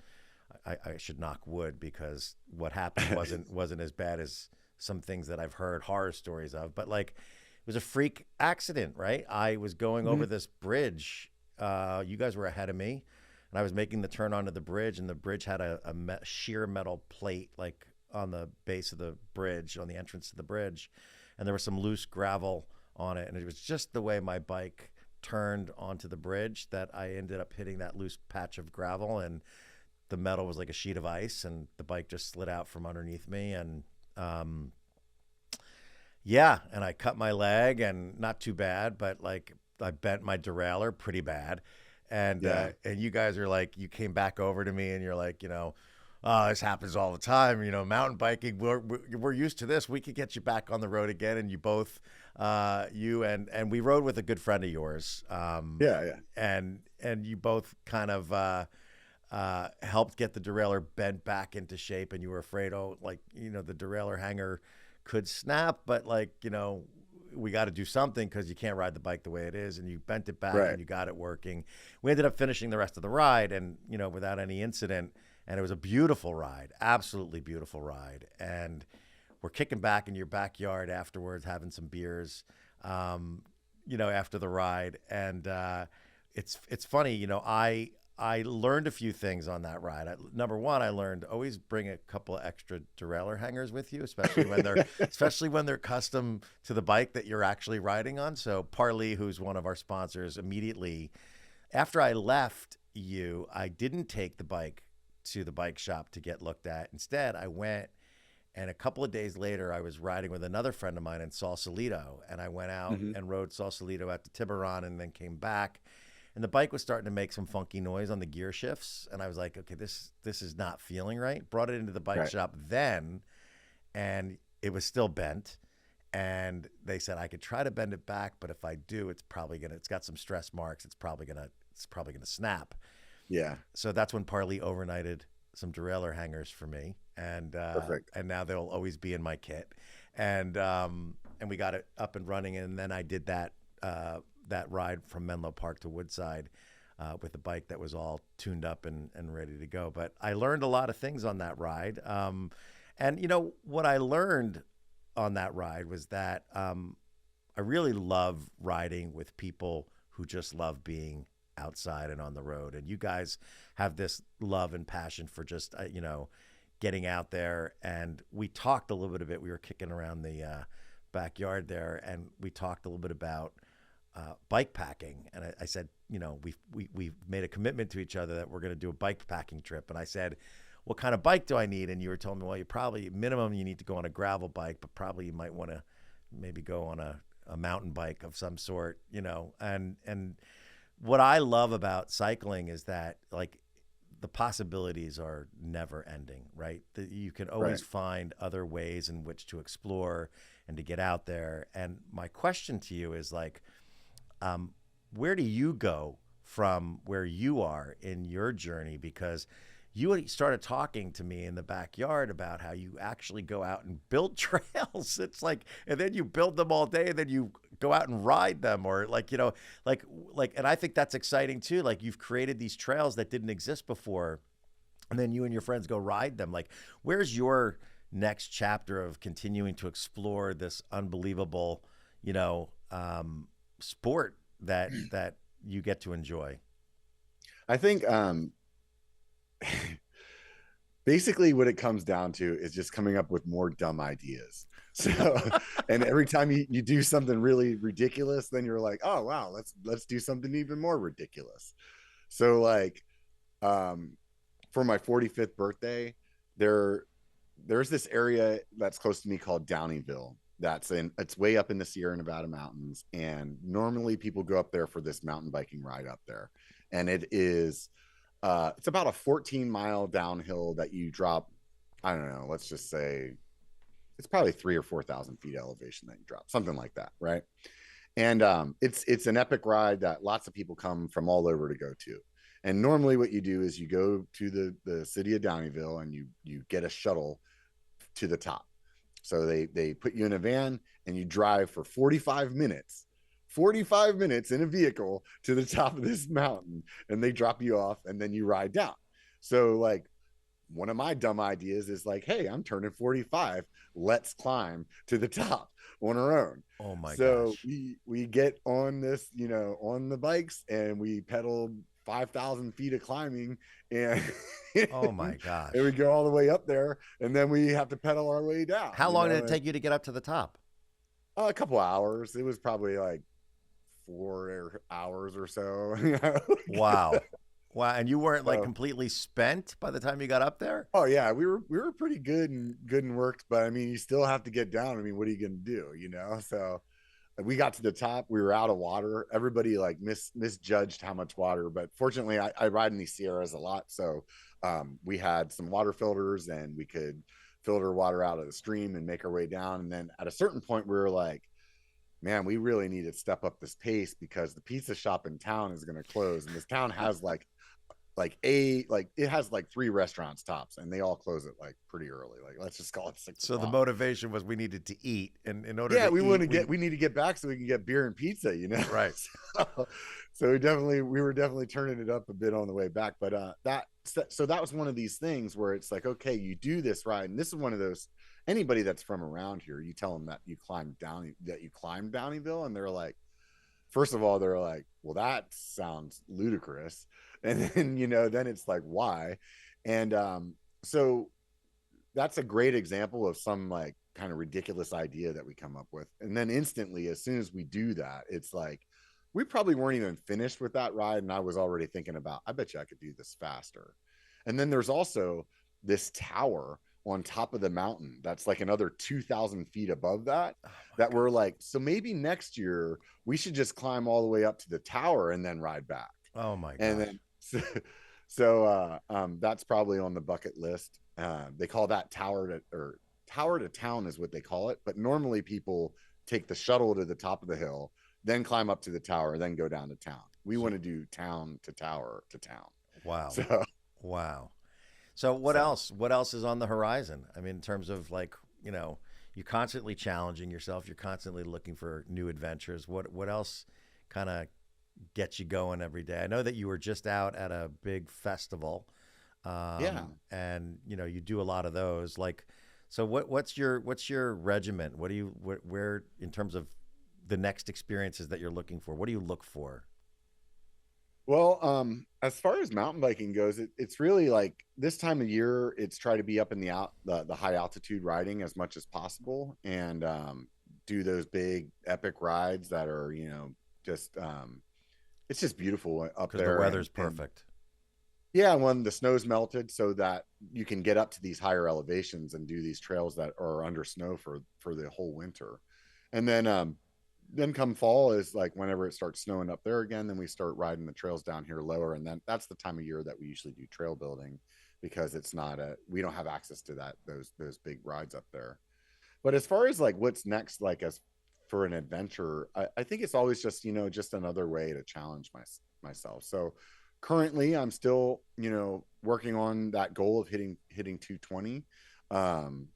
I should knock wood because what happened wasn't as bad as some things that I've heard horror stories of. But like, it was a freak accident, right? I was going over this bridge. You guys were ahead of me, and I was making the turn onto the bridge, and the bridge had a sheer metal plate like on the base of the bridge, on the entrance to the bridge, and there was some loose gravel on it, and it was just the way my bike turned onto the bridge that I ended up hitting that loose patch of gravel, and the metal was like a sheet of ice, and the bike just slid out from underneath me. And yeah, and I cut my leg, and not too bad, but like I bent my derailleur pretty bad. And and you guys are like, you came back over to me, and you're like, you know, oh, this happens all the time. You know, mountain biking, we're used to this. We could get you back on the road again. And you both, you and we rode with a good friend of yours. And you both kind of helped get the derailleur bent back into shape, and you were afraid, oh, like, you know, the derailleur hanger could snap, but like, you know, we got to do something because you can't ride the bike the way it is, and you bent it back and you got it working. We ended up finishing the rest of the ride, and, you know, without any incident, and it was a beautiful ride, absolutely beautiful ride. And we're kicking back in your backyard afterwards, having some beers, you know, after the ride. And it's funny, you know, I learned a few things on that ride. Number one, I learned always bring a couple of extra derailleur hangers with you, especially when they're custom to the bike that you're actually riding on. So Parley, who's one of our sponsors, immediately after I left you, I didn't take the bike to the bike shop to get looked at. Instead, I went, and a couple of days later, I was riding with another friend of mine in Sausalito, and I went out and rode Sausalito out to Tiburon, and then came back. And the bike was starting to make some funky noise on the gear shifts. And I was like, okay, this is not feeling right. Brought it into the bike shop then, and it was still bent. And they said I could try to bend it back, but if I do, it's got some stress marks. It's probably gonna snap. Yeah. So that's when Parley overnighted some derailleur hangers for me. And and now they'll always be in my kit. And we got it up and running, and then I did that ride from Menlo Park to Woodside with a bike that was all tuned up and ready to go. But I learned a lot of things on that ride. And, you know, what I learned on that ride was that I really love riding with people who just love being outside and on the road. And you guys have this love and passion for just, you know, getting out there, and we talked a little bit of it. We were kicking around the backyard there, and we talked a little bit about bike packing. And I said, you know, we've made a commitment to each other that we're going to do a bike packing trip. And I said, what kind of bike do I need? And you were telling me, well, you probably minimum you need to go on a gravel bike, but probably you might want to maybe go on a mountain bike of some sort, you know. And what I love about cycling is that, like, the possibilities are never ending, right? That you can always find other ways in which to explore and to get out there. And my question to you is, like, where do you go from where you are in your journey? Because you started talking to me in the backyard about how you actually go out and build trails. It's like, and then you build them all day, and then you go out and ride them, or like, you know, like, and I think that's exciting too. Like, you've created these trails that didn't exist before, and then you and your friends go ride them. Like, where's your next chapter of continuing to explore this unbelievable, you know, sport that you get to enjoy? I think basically what it comes down to is just coming up with more dumb ideas. So, and every time you do something really ridiculous, then you're like, oh wow, let's do something even more ridiculous. So, like, for my 45th birthday, there's this area that's close to me called Downeyville. It's way up in the Sierra Nevada mountains, and normally people go up there for this mountain biking ride up there, and it is it's about a 14-mile downhill that you drop. I don't know, let's just say it's probably 3,000 or 4,000 feet elevation that you drop, something like that, right? And it's an epic ride that lots of people come from all over to go to. And normally what you do is you go to the city of Downeyville, and you get a shuttle to the top. So they put you in a van, and you drive for 45 minutes in a vehicle to the top of this mountain, and they drop you off, and then you ride down. So, like, one of my dumb ideas is like, hey, I'm turning 45. Let's climb to the top on our own. Oh my gosh. So we get on this, you know, on the bikes, and we pedal 5,000 feet of climbing, and oh my gosh. And we go all the way up there, and then we have to pedal our way down. How long did it take you to get up to the top? A couple hours. It was probably like 4 hours or so. Wow. Wow. And you weren't like completely spent by the time you got up there? Oh yeah, we were pretty good and worked, but I mean, you still have to get down. I mean, what are you gonna do, you know? So we got to the top, we were out of water. Everybody like misjudged how much water, but fortunately I ride in these Sierras a lot. So we had some water filters, and we could filter water out of the stream and make our way down. And then at a certain point we were like, man, we really need to step up this pace, because the pizza shop in town is going to close. And this town has it has like 3 restaurants tops, and they all close it like pretty early. Like, let's just call it 6 So o'clock. the motivation was we needed to eat, and in order we eat, need to get back so we can get beer and pizza, you know? Right. So we were definitely turning it up a bit on the way back. But that was one of these things where it's like, okay, you do this ride, and this is one of those, anybody that's from around here, you tell them that you climbed Downeyville, and they're like, first of all, they're like, well, that sounds ludicrous. And then, you know, then it's like, why? And so that's a great example of some like kind of ridiculous idea that we come up with. And then instantly, as soon as we do that, it's like, we probably weren't even finished with that ride, and I was already thinking about, I bet you I could do this faster. And then there's also this tower on top of the mountain that's like another 2,000 feet above that, that we're like, so maybe next year we should just climb all the way up to the tower and then ride back. Oh my gosh. And then so that's probably on the bucket list. They call that tower to town is what they call it, but normally people take the shuttle to the top of the hill, then climb up to the tower, then go down to town. We want to do town to tower to town. Wow. So wow. So what else? What else is on the horizon? I mean, in terms of, like, you know, you're constantly challenging yourself. You're constantly looking for new adventures. What else kind of gets you going every day? I know that you were just out at a big festival. And you know, you do a lot of those. Like, so what's your regiment? Where in terms of the next experiences that you're looking for? What do you look for? Well, as far as mountain biking goes, it's really like this time of year, it's try to be up in the high altitude riding as much as possible, and do those big epic rides that are, just it's just beautiful up Because the there. weather's And perfect. yeah, when the snow's melted, so that you can get up to these higher elevations and do these trails that are under snow for the whole winter. And then come fall is like whenever it starts snowing up there again, then we start riding the trails down here lower, and then that's the time of year that we usually do trail building, because it's not a we don't have access to those big rides up there. But as far as like what's next, like as for an adventure, I think it's always just, just another way to challenge myself. So currently I'm still, working on that goal of hitting 220. Um,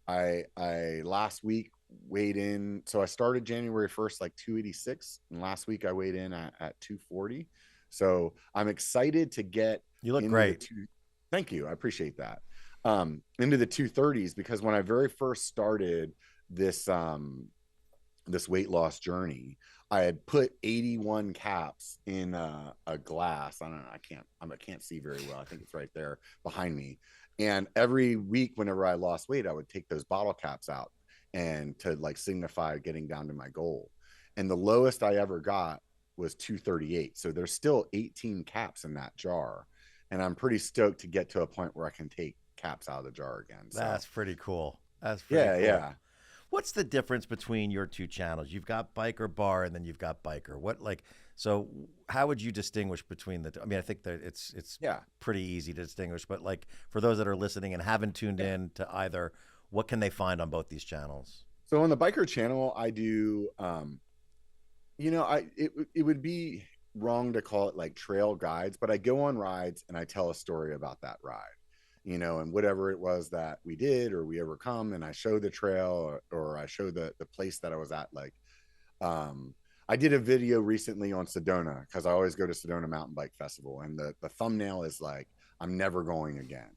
I last week weighed in. So I started January 1st, like 286. And last week I weighed in at 240. So I'm excited to get You look into great. thank you. I appreciate that. Into the 230s, because when I very first started this weight loss journey, I had put 81 caps in a glass. I don't know. I can't see very well. I think it's right there behind me. And every week, whenever I lost weight, I would take those bottle caps out and to like signify getting down to my goal. And the lowest I ever got was 238. So there's still 18 caps in that jar. And I'm pretty stoked to get to a point where I can take caps out of the jar again. So That's pretty cool. That's pretty yeah, cool. yeah. What's the difference between your two channels? You've got B1ker Bar and then you've got Biker. So how would you distinguish between the two? I mean, I think that it's Yeah. pretty easy to distinguish, but like for those that are listening and haven't tuned in to either, what can they find on both these channels? So on the biker channel, I do, it would be wrong to call it like trail guides, but I go on rides and I tell a story about that ride, and whatever it was that we did or we overcome, and I show the trail, or I show the place that I was at. Like, I did a video recently on Sedona, because I always go to Sedona Mountain Bike Festival, and the thumbnail is like, I'm never going again.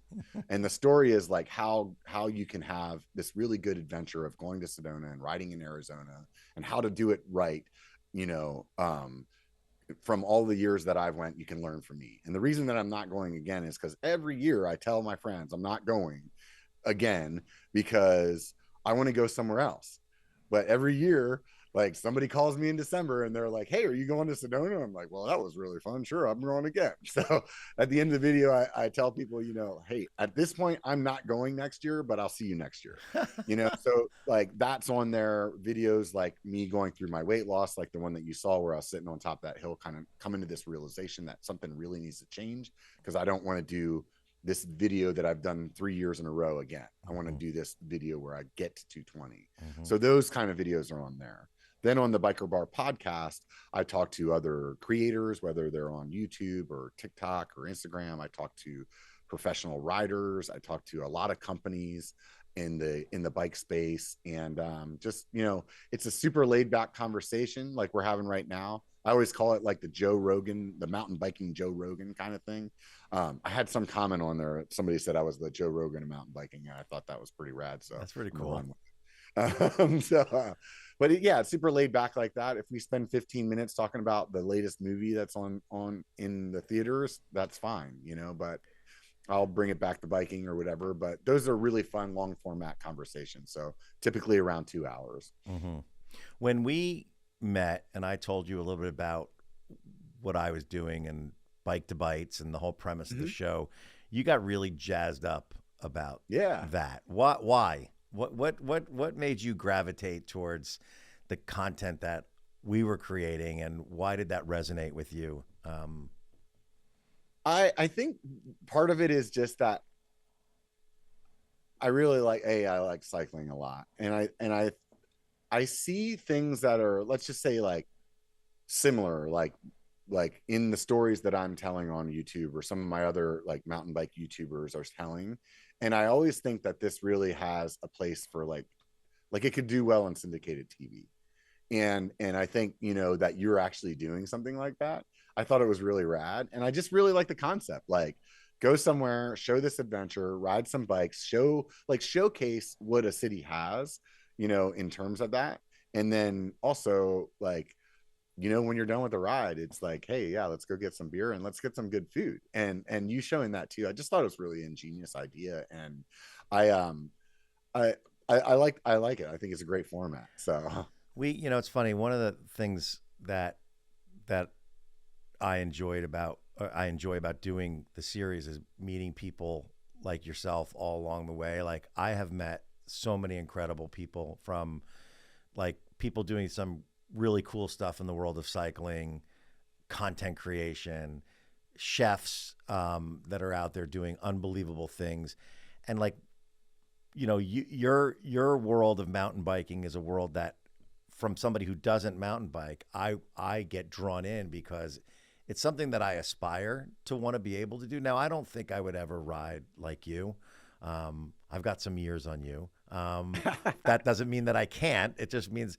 And the story is like how you can have this really good adventure of going to Sedona and riding in Arizona, and how to do it right, you know, from all the years that I've went, you can learn from me. And the reason that I'm not going again is because every year I tell my friends I'm not going again, because I want to go somewhere else. But every year, like, somebody calls me in December and they're like, "Hey, are you going to Sedona?" I'm like, "Well, that was really fun. Sure, I'm going again." So at the end of the video, I tell people, hey, at this point, I'm not going next year, but I'll see you next year. So like that's on their videos, like me going through my weight loss, like the one that you saw where I was sitting on top of that hill, kind of coming to this realization that something really needs to change, because I don't want to do this video that I've done 3 years in a row again. I want to do this video where I get to 220. So those kind of videos are on there. Then on the B1ker Bar podcast, I talk to other creators, whether they're on YouTube or TikTok or Instagram. I talk to professional riders. I talk to a lot of companies in the bike space, and just, it's a super laid back conversation like we're having right now. I always call it like the mountain biking Joe Rogan kind of thing. I had some comment on there. Somebody said I was the Joe Rogan of mountain biking, and I thought that was pretty rad. So That's pretty cool. Yeah, it's super laid back like that. If we spend 15 minutes talking about the latest movie that's on in the theaters, that's fine, but I'll bring it back to biking or whatever. But those are really fun long format conversations, so typically around 2 hours. When we met and I told you a little bit about what I was doing and Bike to Bites and the whole premise of the show, you got really jazzed up about that. Why? What made you gravitate towards the content that we were creating, and why did that resonate with you? I think part of it is just that I really I like cycling a lot, and I see things that are, let's just say, like similar, like in the stories that I'm telling on YouTube, or some of my other like mountain bike YouTubers are telling. And I always think that this really has a place for like it could do well in syndicated TV. And I think, that you're actually doing something like that. I thought it was really rad. And I just really like the concept. Like, go somewhere, show this adventure, ride some bikes, showcase what a city has, in terms of that. And then also, like, when you're done with the ride, it's like, hey, yeah, let's go get some beer and let's get some good food. And you showing that too, I just thought it was really ingenious idea. And I I I like it. I think it's a great format. So It's funny. One of the things that I enjoy about doing the series is meeting people like yourself all along the way. Like I have met so many incredible people, from like people doing some really cool stuff in the world of cycling, content creation, chefs that are out there doing unbelievable things, and like your world of mountain biking is a world that, from somebody who doesn't mountain bike, I get drawn in because it's something that I aspire to want to be able to do. Now, I don't think I would ever ride like you. I've got some years on you. That doesn't mean that I can't. It just means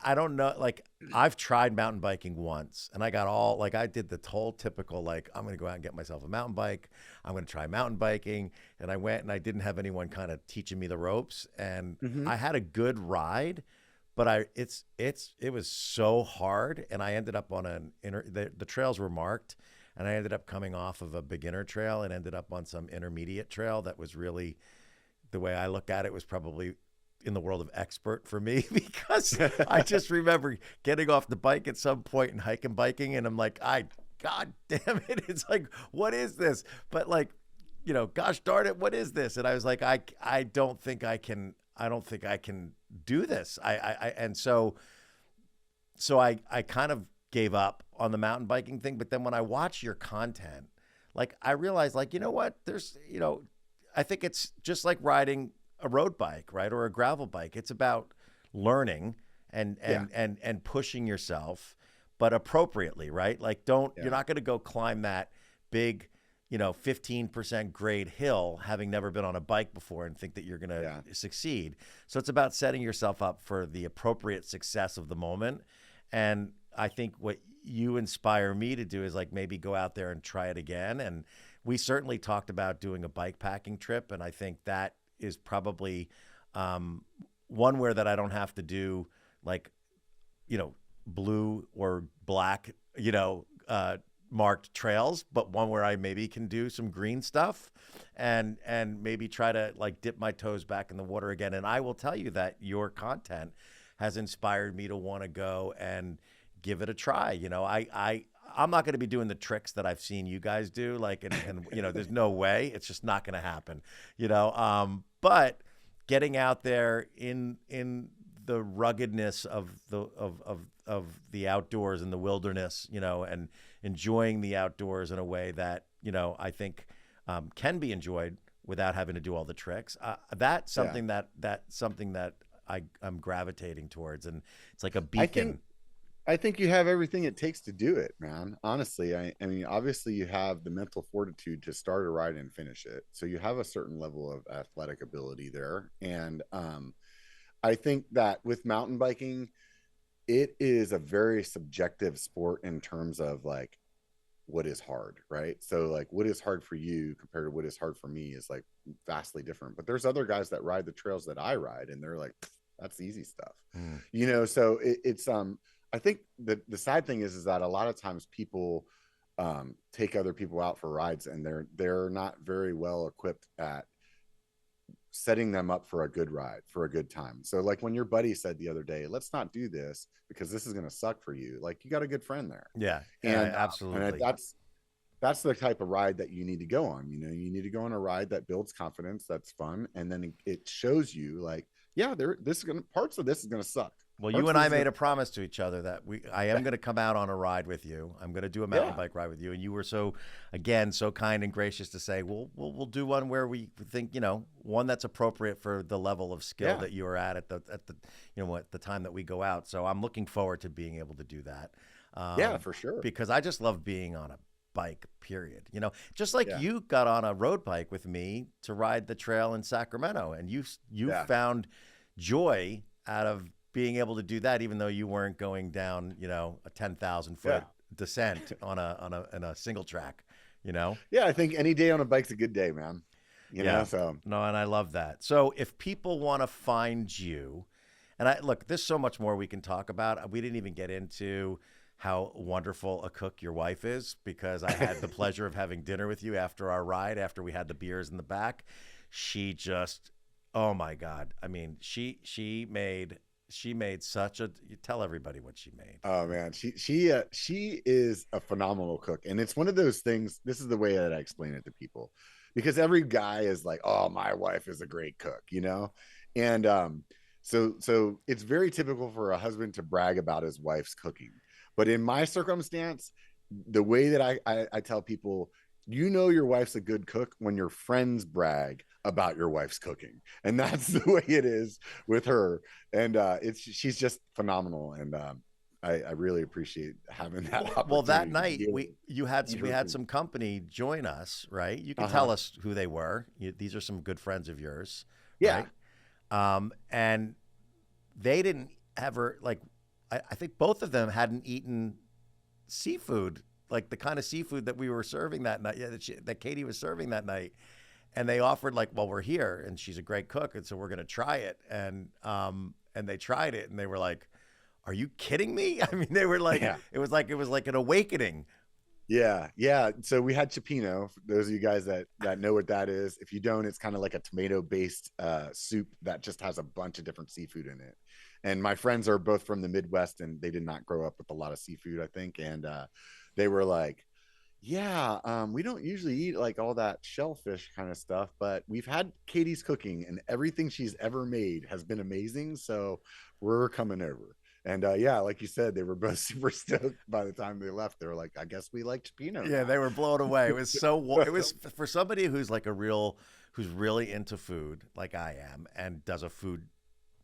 I don't know. Like I've tried mountain biking once, and I got all like I did the whole typical like I'm going to go out and get myself a mountain bike. I'm going to try mountain biking, and I went and I didn't have anyone kind of teaching me the ropes, and I had a good ride. But it was so hard, and I ended up on the trails were marked, and I ended up coming off of a beginner trail and ended up on some intermediate trail that was really, the way I look at it, was probably in the world of expert for me, because I just remember getting off the bike at some point and hiking biking, and I'm like, God damn it, it's like, what is this? But like, gosh darn it, what is this? And I was like, I don't think I can do this. So I kind of gave up on the mountain biking thing. But then when I watch your content, like I realized, like, you know what, I think it's just like riding a road bike, right? Or a gravel bike. It's about learning and pushing yourself, but appropriately, right? Like you're not going to go climb that big, 15% grade hill, having never been on a bike before, and think that you're going to succeed. So it's about setting yourself up for the appropriate success of the moment. And I think what you inspire me to do is like maybe go out there and try it again. And we certainly talked about doing a bike packing trip. And I think that is probably one where that I don't have to do like, blue or black, marked trails, but one where I maybe can do some green stuff and maybe try to like dip my toes back in the water again. And I will tell you that your content has inspired me to want to go and give it a try. I'm not going to be doing the tricks that I've seen you guys do, like, and there's no way, it's just not going to happen, but getting out there in the ruggedness of the outdoors and the wilderness, and enjoying the outdoors in a way that, I think can be enjoyed without having to do all the tricks. That's something that I'm gravitating towards, and it's like a beacon. I think you have everything it takes to do it, man. Honestly, I mean, obviously you have the mental fortitude to start a ride and finish it. So you have a certain level of athletic ability there. And I think that with mountain biking, it is a very subjective sport in terms of like what is hard, right? So like what is hard for you compared to what is hard for me is like vastly different. But there's other guys that ride the trails that I ride, and they're like, that's easy stuff. So it's I think the sad thing is that a lot of times people take other people out for rides, and they're not very well equipped at setting them up for a good ride, for a good time. So like when your buddy said the other day, let's not do this because this is going to suck for you. Like you got a good friend there. Yeah, and absolutely. And that's the type of ride that you need to go on. You need to go on a ride that builds confidence, that's fun, and then it shows you like, yeah, parts of this is going to suck. Well, you and I made a promise to each other that I am going to come out on a ride with you. I'm going to do a mountain bike ride with you, and you were so kind and gracious to say, we'll do one where we think, one that's appropriate for the level of skill that you are at the time that we go out. So I'm looking forward to being able to do that. For sure. Because I just love being on a bike, period. Just like you got on a road bike with me to ride the trail in Sacramento, and you found joy out of being able to do that, even though you weren't going down, a 10,000 foot descent on a single track, Yeah, I think any day on a bike's a good day, man. So no, and I love that. So if people want to find you, and look, there's so much more we can talk about. We didn't even get into how wonderful a cook your wife is, because I had the pleasure of having dinner with you after our ride, after we had the beers in the back. She just, oh my God. I mean, she made such a, you tell everybody what she made. Oh man, she is a phenomenal cook, and it's one of those things. This is the way that I explain it to people, because every guy is like, "Oh, my wife is a great cook," and so it's very typical for a husband to brag about his wife's cooking. But in my circumstance, the way that I tell people, your wife's a good cook when your friends brag about your wife's cooking, and that's the way it is with her. And she's just phenomenal, and I really appreciate having that opportunity. Well, that night we had some company join us, right? You can tell us who they were. These are some good friends of yours, yeah. Right? And they didn't ever, like, I think both of them hadn't eaten seafood, like the kind of seafood that we were serving that night, that Katie was serving that night. And they offered, like, well, we're here and she's a great cook, and so we're going to try it. And they tried it, and they were like, are you kidding me? I mean, they were like, it was like an awakening. Yeah. Yeah. So we had cioppino, for those of you guys that know what that is. If you don't, it's kind of like a tomato based soup that just has a bunch of different seafood in it. And my friends are both from the Midwest, and they did not grow up with a lot of seafood, I think. And they were like, yeah, we don't usually eat like all that shellfish kind of stuff, but we've had Katie's cooking, and everything she's ever made has been amazing. So we're coming over. And yeah, like you said, they were both super stoked by the time they left. They were like, I guess we like cioppino. Yeah, they were blown away. It was it was for somebody who's like who's really into food, like I am, and does a food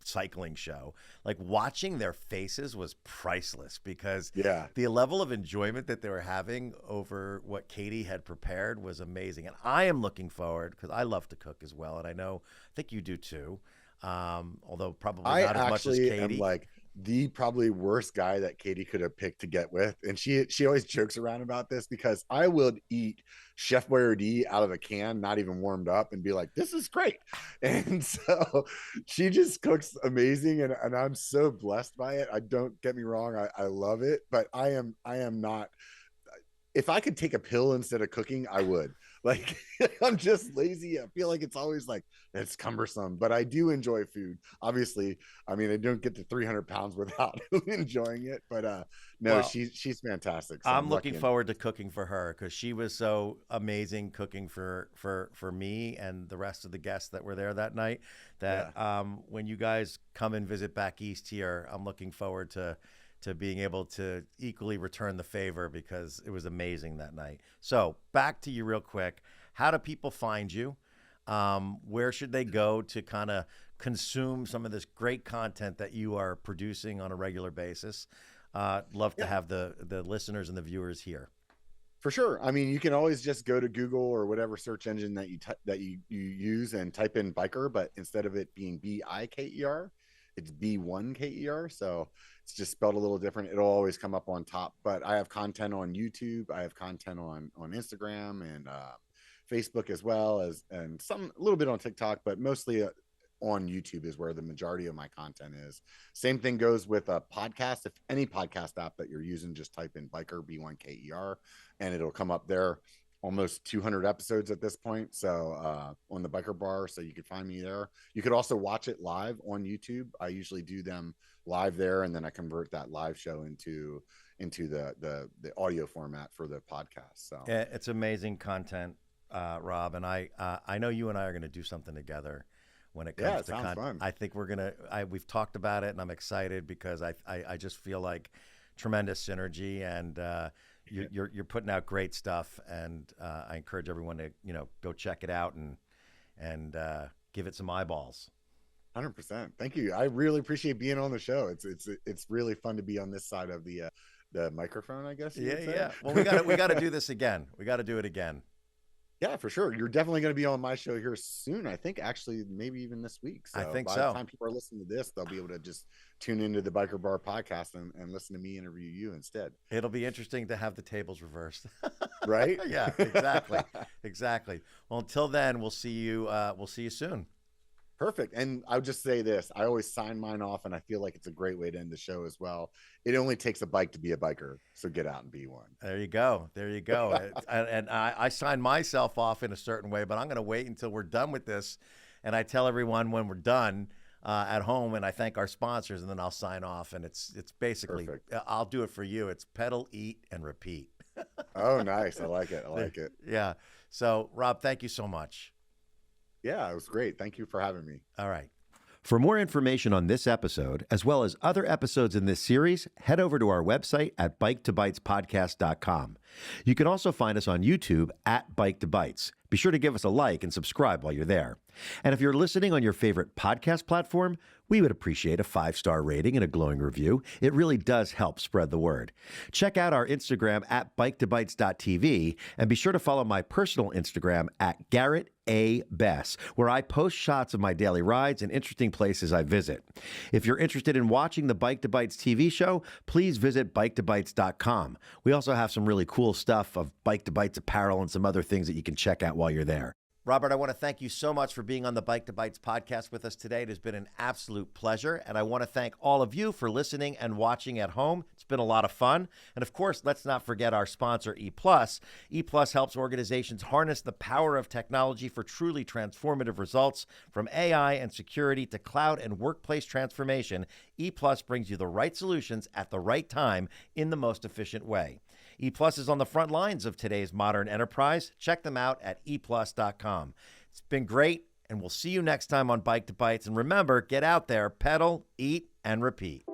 cycling show, like, watching their faces was priceless, because the level of enjoyment that they were having over what Katie had prepared was amazing. And I am looking forward, because I love to cook as well, and I think you do too, although probably not as much as Katie. I am like the probably worst guy that Katie could have picked to get with, and she always jokes around about this, because I would eat Chef Boyardee out of a can, not even warmed up, and be like, this is great. And so she just cooks amazing, and I'm so blessed by it. I don't get me wrong, I love it, but I am not. If I could take a pill instead of cooking, I would. Like, I'm just lazy. I feel like it's always like, it's cumbersome, but I do enjoy food. Obviously, I mean, I don't get to 300 pounds without enjoying it, but no, well, she's fantastic. So I'm looking forward to cooking for her, because she was so amazing cooking for me and the rest of the guests that were there that night, that when you guys come and visit back east here, I'm looking forward to being able to equally return the favor, because it was amazing that night. So back to you real quick. How do people find you? Where should they go to kind of consume some of this great content that you are producing on a regular basis? Love to have the listeners and the viewers here. For sure. I mean, you can always just go to Google or whatever search engine that you use and type in biker, but instead of it being B-I-K-E-R, it's B1KER. So it's just spelled a little different. It'll always come up on top, but I have content on YouTube. I have content on Instagram and Facebook, as well as, and a little bit on TikTok, but mostly on YouTube is where the majority of my content is. Same thing goes with a podcast. If any podcast app that you're using, just type in biker, B1KER, and it'll come up there. Almost 200 episodes at this point. So on the B1ker Bar, so you could find me there. You could also watch it live on YouTube. I usually do them live there, and then I convert that live show into the audio format for the podcast. So yeah, it's amazing content, Rob, and I know you and I are going to do something together when it comes to content. Fun. I think we've talked about it, and I'm excited, because I just feel like tremendous synergy, and you're putting out great stuff, and I encourage everyone to go check it out and give it some eyeballs. 100%. Thank you. I really appreciate being on the show. It's really fun to be on this side of the microphone, I guess. Yeah. Well, we got to do this again. We got to do it again. Yeah, for sure. You're definitely going to be on my show here soon. I think actually maybe even this week. So I think by the time people are listening to this, they'll be able to just tune into the B1ker Bar podcast and listen to me interview you instead. It'll be interesting to have the tables reversed. Right? Yeah, exactly. Exactly. Well, until then, we'll see you soon. Perfect. And I would just say this, I always sign mine off, and I feel like it's a great way to end the show as well. It only takes a bike to be a biker, so get out and be one. There you go. There you go. And I sign myself off in a certain way, but I'm going to wait until we're done with this. And I tell everyone when we're done at home, and I thank our sponsors, and then I'll sign off. And it's basically, perfect. I'll do it for you. It's pedal, eat, and repeat. Oh, nice. I like it. I like it. Yeah. So, Rob, thank you so much. Yeah, it was great. Thank you for having me. All right. For more information on this episode, as well as other episodes in this series, head over to our website at bike2bytespodcast.com. You can also find us on YouTube at Bike2Bites. Be sure to give us a like and subscribe while you're there. And if you're listening on your favorite podcast platform, we would appreciate a 5-star rating and a glowing review. It really does help spread the word. Check out our Instagram at bike2bites.tv, and be sure to follow my personal Instagram at Garrett Bess, where I post shots of my daily rides and interesting places I visit. If you're interested in watching the Bike to Bites TV show, please visit bike2bites.com. We also have some really cool stuff of Bike to Bites apparel and some other things that you can check out while you're there. Robert, I want to thank you so much for being on the Bike to Bites podcast with us today. It has been an absolute pleasure, and I want to thank all of you for listening and watching at home. It's been a lot of fun. And of course, let's not forget our sponsor, E+. E+ helps organizations harness the power of technology for truly transformative results. From AI and security to cloud and workplace transformation, E+ brings you the right solutions at the right time in the most efficient way. E+ is on the front lines of today's modern enterprise. Check them out at eplus.com. It's been great, and we'll see you next time on Bike to Bites. And remember, get out there, pedal, eat, and repeat.